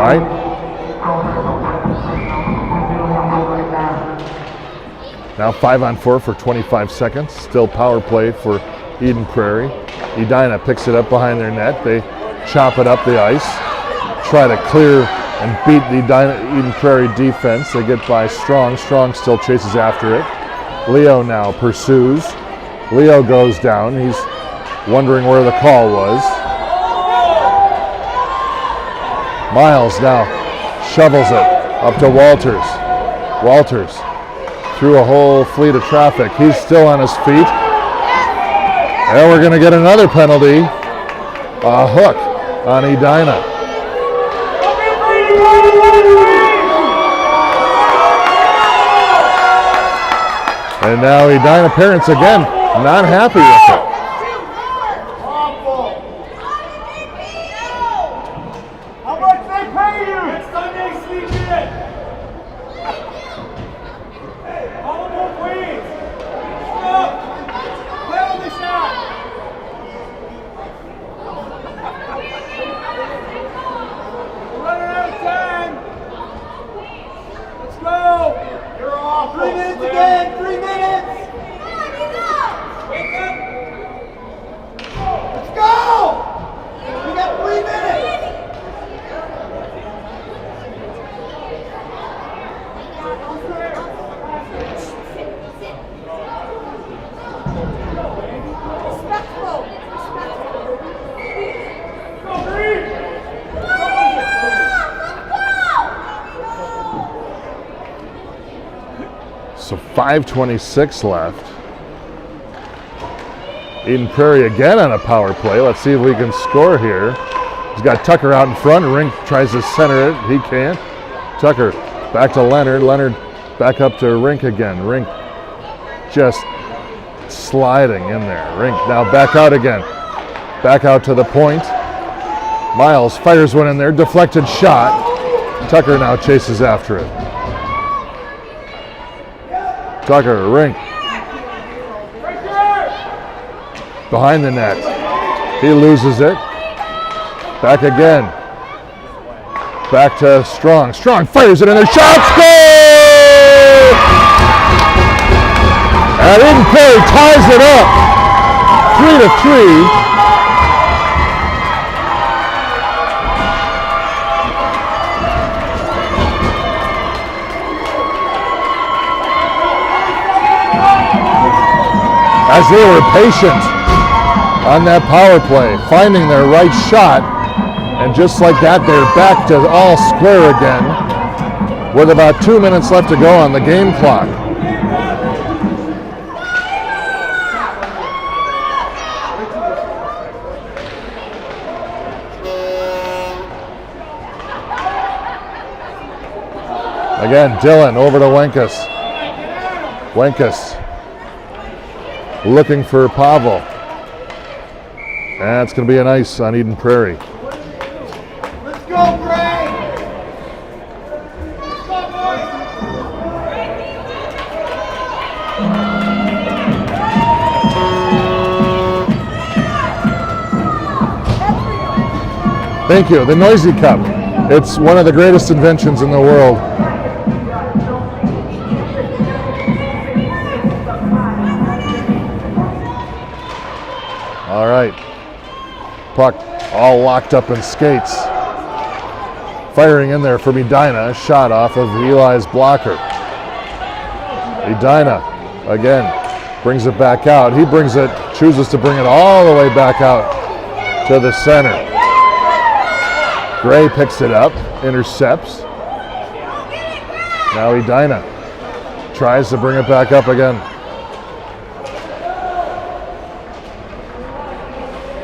right. Now 5-on-4 for 25 seconds. Still power play for Eden Prairie. Edina picks it up behind their net. They chop it up the ice. Try to clear and beat the Eden Prairie defense. They get by Strong. Strong still chases after it. Leo now pursues. Leo goes down. He's wondering where the call was. Miles now shovels it up to Walters. Walters through a whole fleet of traffic. He's still on his feet. And we're going to get another penalty. A hook on Edina. And now Edina parents again not happy with it. How much they pay you? Next time they sleep in. All of them, please. Stop. Play on the shot. We're running out of time. Let's go. You're off. 3 minutes again. 3 minutes. Wake up. Let's go. We got 3 minutes. So 5:26 left. Eden Prairie again on a power play. Let's see if we can score here. He's got Tucker out in front. Rink tries to center it. He can't. Tucker back to Leonard. Leonard back up to Rink again. Rink just sliding in there. Rink now back out again. Back out to the point. Miles fires one in there. Deflected shot. Tucker now chases after it. Tucker, Rink. Behind the net. He loses it. Back again. Back to Strong. Strong fires it in there. Shot, score! And Eden Prairie ties it up. 3-3. As they were patient on that power play, finding their right shot, and just like that, they're back to all square again with about 2 minutes left to go on the game clock. Again, Dylan over to Wenkus. Wenkus looking for Pavel. And it's going to be an ice on Eden Prairie. Let's go, Gray! Let's go, boys! Thank you. The Noisy Cup. It's one of the greatest inventions in the world. All right. Puck all locked up in skates. Firing in there from Edina. Shot off of Eli's blocker. Edina again brings it back out. He brings it, chooses to bring it all the way back out to the center. Gray picks it up, intercepts. Now Edina tries to bring it back up again.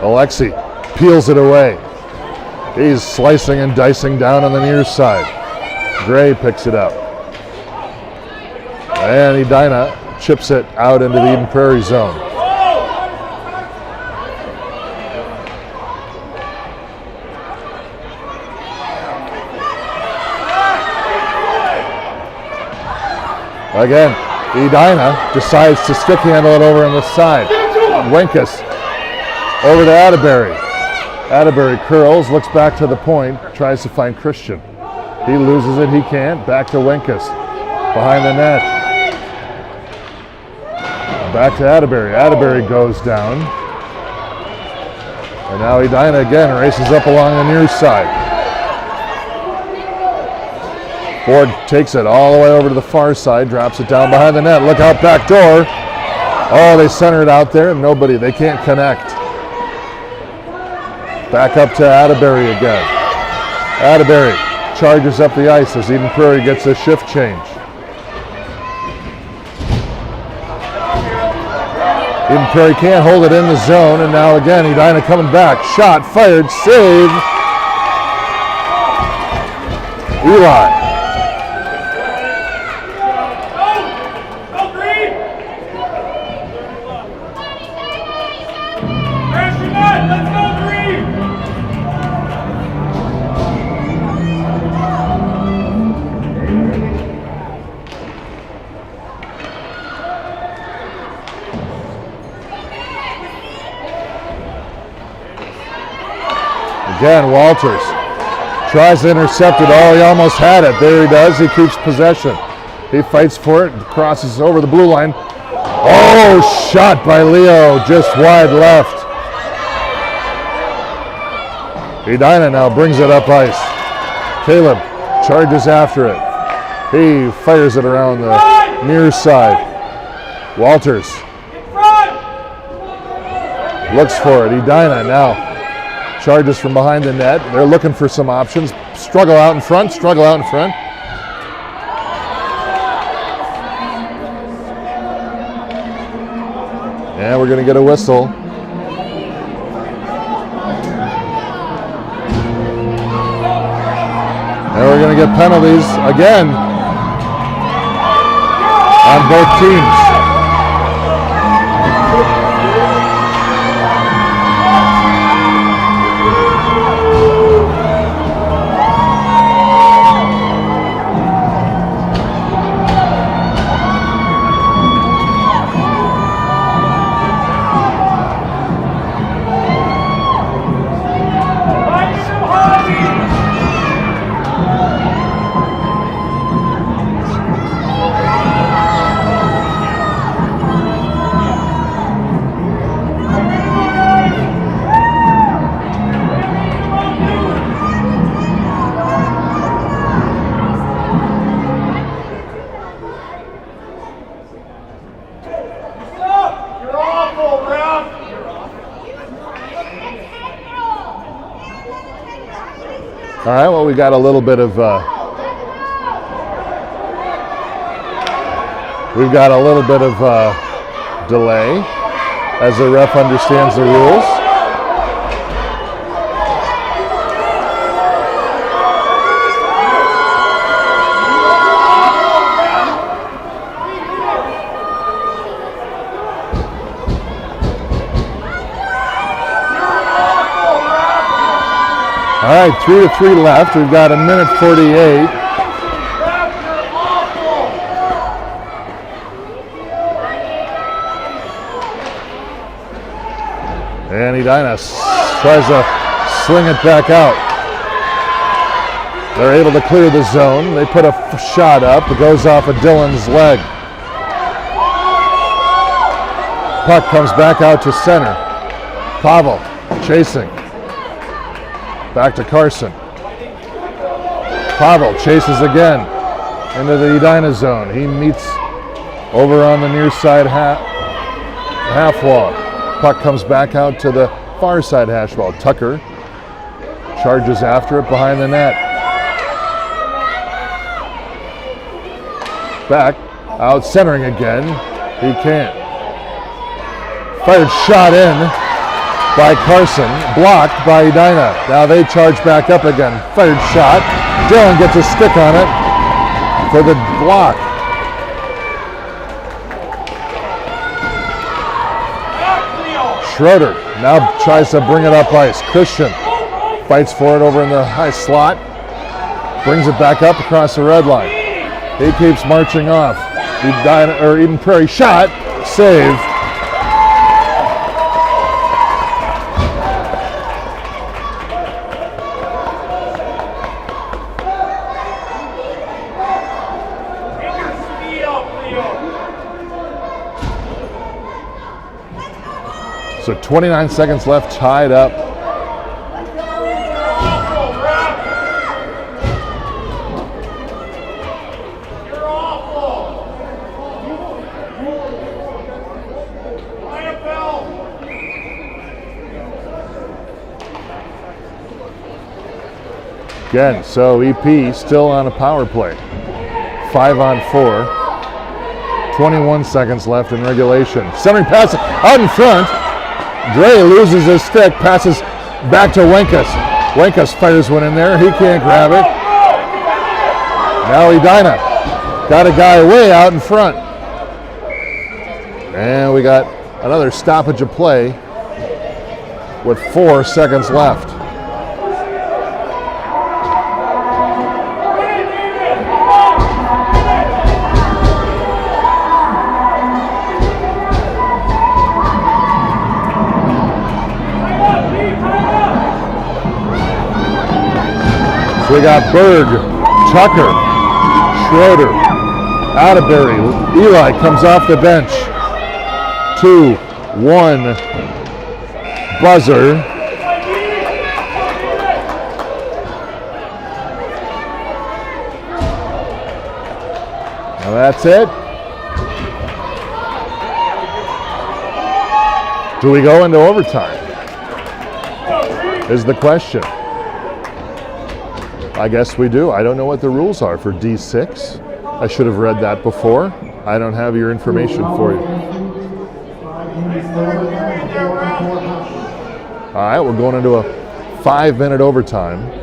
Alexi peels it away. He's slicing and dicing down on the near side. Gray picks it up. And Edina chips it out into the Eden Prairie zone. Again, Edina decides to stick handle it over on the side. Wenkus over to Atterbury. Atterbury curls, looks back to the point, tries to find Christian. He loses it, he can't. Back to Winkus. Behind the net. Back to Atterbury. Atterbury goes down. And now Edina again races up along the near side. Ford takes it all the way over to the far side, drops it down behind the net. Look out back door. Oh, they center it out there. Nobody, they can't connect. Back up to Atterbury again. Atterbury charges up the ice as Eden Prairie gets a shift change. Eden Prairie can't hold it in the zone, and now again Edina coming back. Shot, fired, save. Eli. Again, Walters tries to intercept it. Oh, he almost had it. There he does. He keeps possession. He fights for it, crosses over the blue line. Oh, shot by Leo, just wide left. Edina now brings it up ice. Caleb charges after it. He fires it around the near side. Walters looks for it. Edina now charges from behind the net. They're looking for some options. Struggle out in front. And we're going to get a whistle. And we're going to get penalties again on both teams. All right, well, we got a little bit of delay as the ref understands the rules. All right, 3-3 left. We've got 1:48. And Edina tries to sling it back out. They're able to clear the zone. They put a shot up. It goes off of Dylan's leg. Puck comes back out to center. Pavel chasing. Back to Carson. Pavel chases again into the Edina zone. He meets over on the near side half wall. Puck comes back out to the far side hash wall. Tucker charges after it behind the net. Back, out centering again. He can't. Fired shot in by Carson, blocked by Edina. Now they charge back up again. Fired shot. Dylan gets a stick on it for the block. Schroeder now tries to bring it up ice. Christian fights for it over in the high slot. Brings it back up across the red line. He keeps marching off. Eden Prairie shot, save. So 29 seconds left, tied up. Again, so EP still on a power play. 5-on-4. 21 seconds left in regulation. Centering pass out in front. Dre loses his stick, passes back to Wenkus. Wenkus fires one in there. He can't grab it. Now Edina got a guy way out in front. And we got another stoppage of play with 4 seconds left. We got Berg, Tucker, Schroeder, Atterbury. Eli comes off the bench. 2-1 buzzer. Now that's it. Do we go into overtime? Is the question. I guess we do. I don't know what the rules are for D6. I should have read that before. I don't have your information for you. All right, we're going into a 5-minute overtime.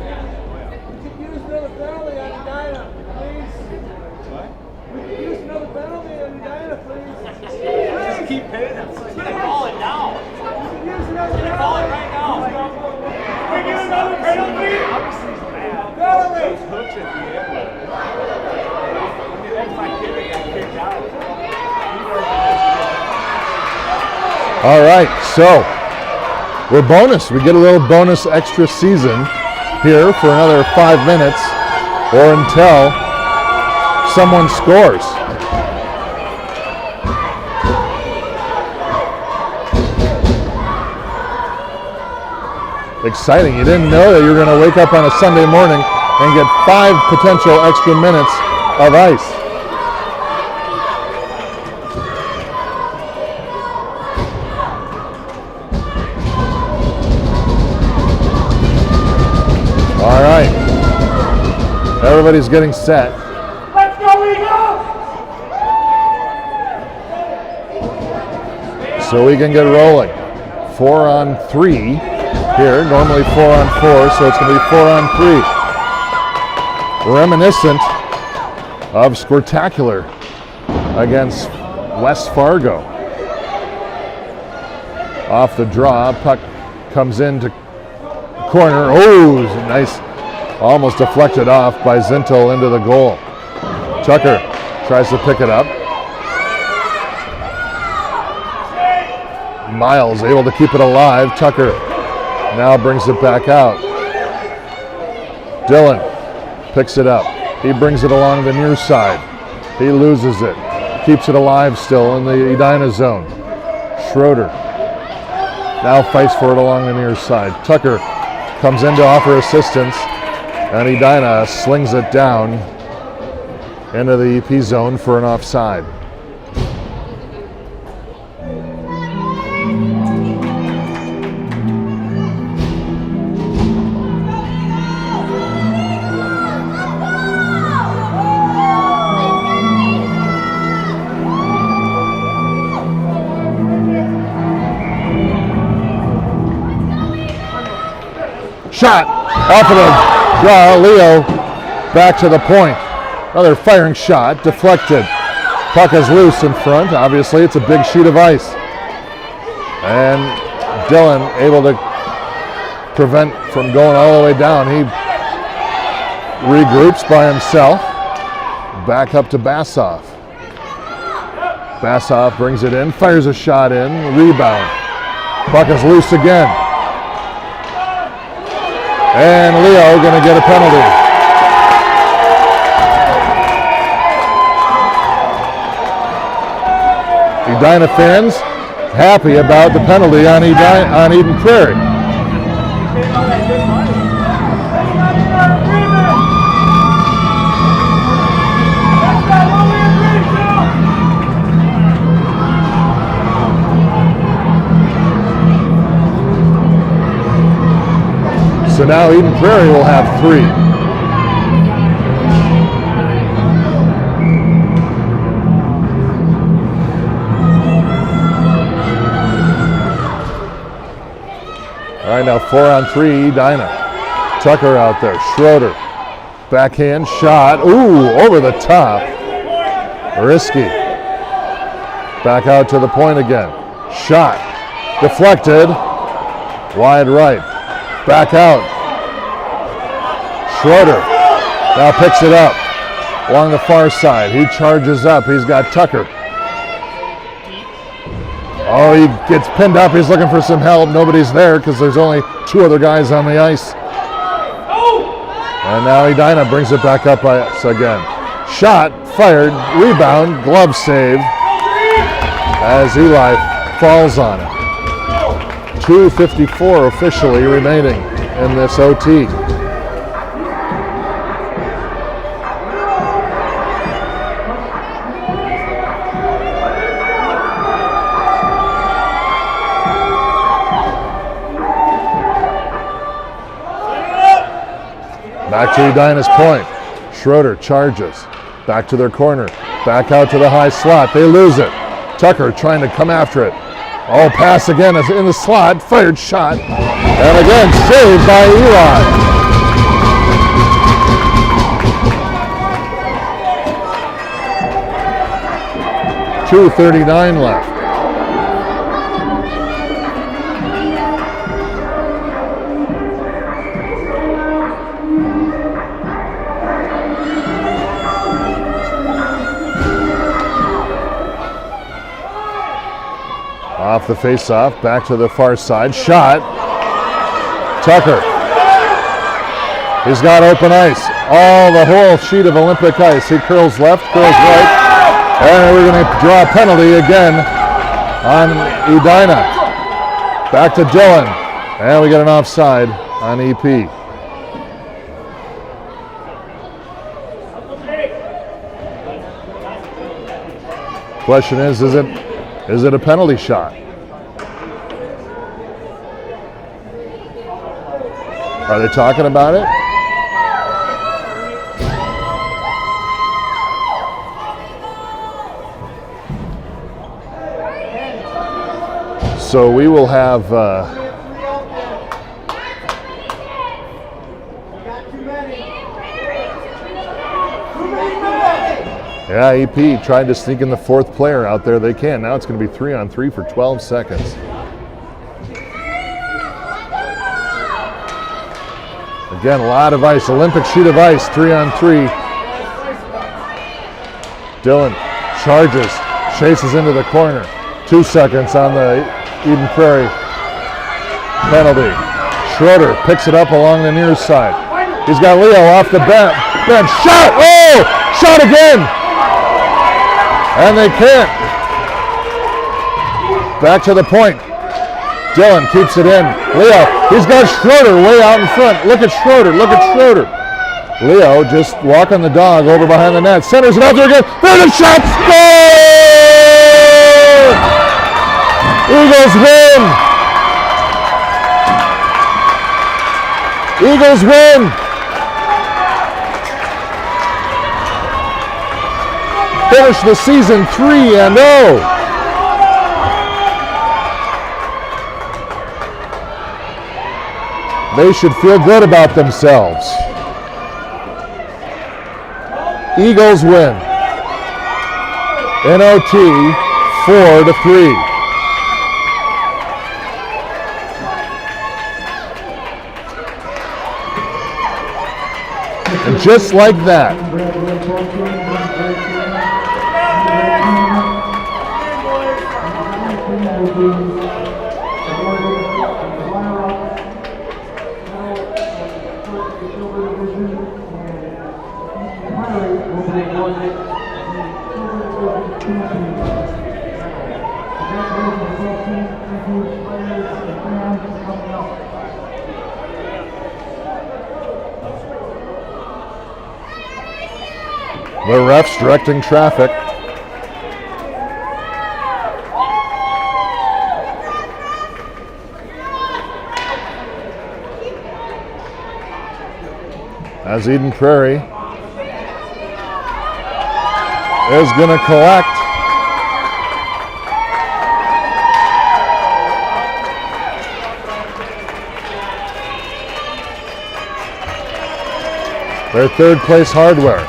All right, so we're bonus. We get a little bonus extra season here for another 5 minutes or until someone scores. Exciting. You didn't know that you were going to wake up on a Sunday morning and get 5 potential extra minutes of ice. All right, everybody's getting set. Let's go, Eagles! So we can get rolling. 4-on-3 here, normally 4-on-4, so it's going to be 4-on-3. Reminiscent of Squirtacular against West Fargo. Off the draw, puck comes into corner. Oh, nice. Almost deflected off by Zintel into the goal. Tucker tries to pick it up. Miles able to keep it alive. Tucker now brings it back out. Dylan picks it up. He brings it along the near side. He loses it. Keeps it alive still in the Edina zone. Schroeder now fights for it along the near side. Tucker comes in to offer assistance, and Edina slings it down into the EP zone for an offside. Shot off of the draw. Leo back to the point. Another firing shot, deflected. Puck is loose in front. Obviously, it's a big sheet of ice. And Dylan able to prevent from going all the way down. He regroups by himself. Back up to Bassoff. Bassoff brings it in, fires a shot in, rebound. Puck is loose again. And Leo going to get a penalty. Edina fans happy about the penalty on Eden Prairie. So now Eden Prairie will have 3. All right, now 4-on-3, Edina. Tucker out there, Schroeder. Backhand shot, ooh, over the top. Risky. Back out to the point again. Shot, deflected, wide right. Back out. Schroeder now picks it up along the far side. He charges up. He's got Tucker. Oh, he gets pinned up. He's looking for some help. Nobody's there because there's only 2 other guys on the ice. And now Edina brings it back up ice again. Shot, fired, rebound, glove save as Eli falls on it. 2:54 officially remaining in this OT. Back to Edina's point. Schroeder charges. Back to their corner. Back out to the high slot. They lose it. Tucker trying to come after it. Oh, pass again in the slot. Fired shot. And again, saved by Eli. .239 left. Off the face-off, back to the far side. Shot. Tucker. He's got open ice. Oh, the whole sheet of Olympic ice. He curls left, curls right. And we're going to draw a penalty again on Edina. Back to Dylan. And we get an offside on EP. Question is it a penalty shot? Are they talking about it? So we will have yeah, EP tried to sneak in the 4th player out there. They can. Now it's going to be 3-on-3 for 12 seconds. Again, a lot of ice. Olympic sheet of ice, 3-on-3. Dylan charges, chases into the corner. 2 seconds on the Eden Prairie penalty. Schroeder picks it up along the near side. He's got Leo off the bench. Shot! Oh! Shot again! And they can't. Back to the point. Dylan keeps it in. Leo, he's got Schroeder way out in front. Look at Schroeder, look at Schroeder. Leo just walking the dog over behind the net. Centers it out there again. There's a shot! Score! Eagles win! Eagles win! Finish the season 3-0. They should feel good about themselves. Eagles win. In OT, 4-3. And just like that, The refs directing traffic. As Eden Prairie is going to collect. Their third place hardware,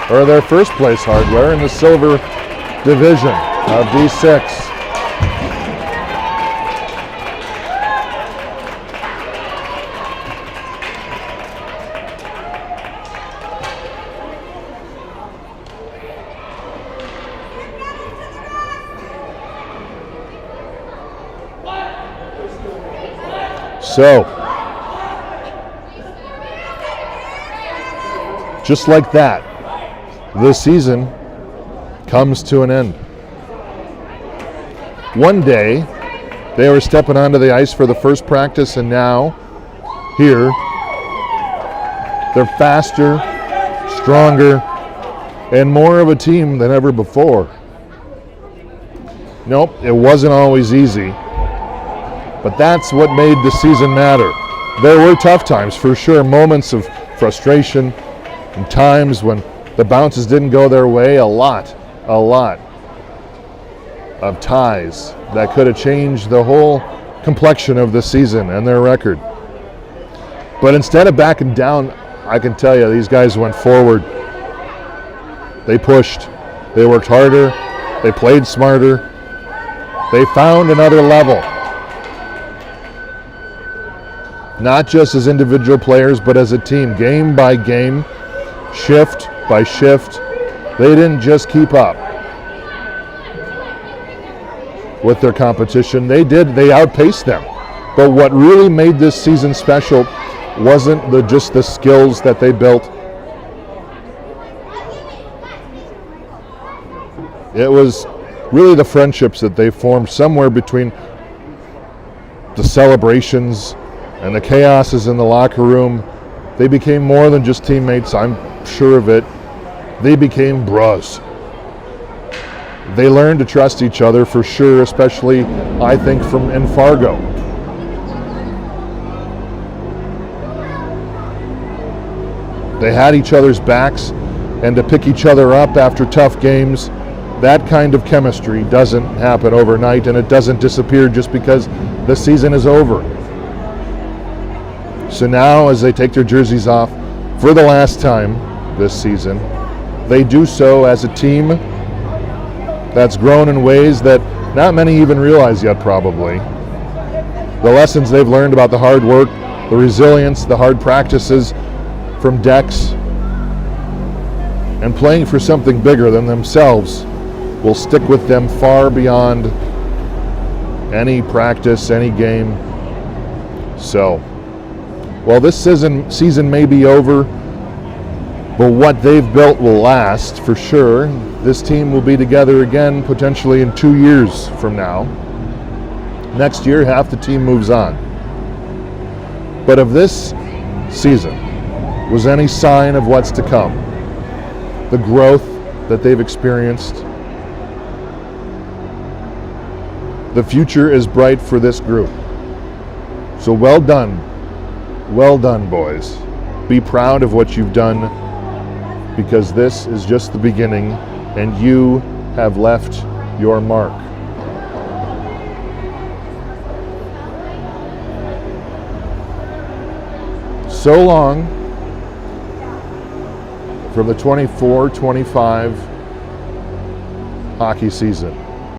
or their first place hardware in the silver division of D6. So, just like that, the season comes to an end. One day, they were stepping onto the ice for the first practice, and now, here, they're faster, stronger, and more of a team than ever before. Nope, it wasn't always easy. But that's what made the season matter. There were tough times, for sure, moments of frustration, and times when the bounces didn't go their way, a lot of ties that could have changed the whole complexion of the season and their record. But instead of backing down, I can tell you, these guys went forward. They pushed, they worked harder, they played smarter, they found another level. Not just as individual players, but as a team, game by game, shift by shift. They didn't just keep up with their competition. They outpaced them. But what really made this season special wasn't just the skills that they built. It was really the friendships that they formed somewhere between the celebrations and the chaoses in the locker room. They became more than just teammates, I'm sure of it. They became bros. They learned to trust each other for sure, especially, I think, in Fargo. They had each other's backs, and to pick each other up after tough games, that kind of chemistry doesn't happen overnight, and it doesn't disappear just because the season is over. So now, as they take their jerseys off for the last time this season, they do so as a team that's grown in ways that not many even realize yet, probably. The lessons they've learned about the hard work, the resilience, the hard practices from decks, and playing for something bigger than themselves will stick with them far beyond any practice, any game. So, well, this season may be over, but what they've built will last for sure. This team will be together again potentially in 2 years from now. Next year, half the team moves on. But if this season was any sign of what's to come, the growth that they've experienced, the future is bright for this group. So well done, boys. Be proud of what you've done, because this is just the beginning and you have left your mark. So long from the 24-25 hockey season.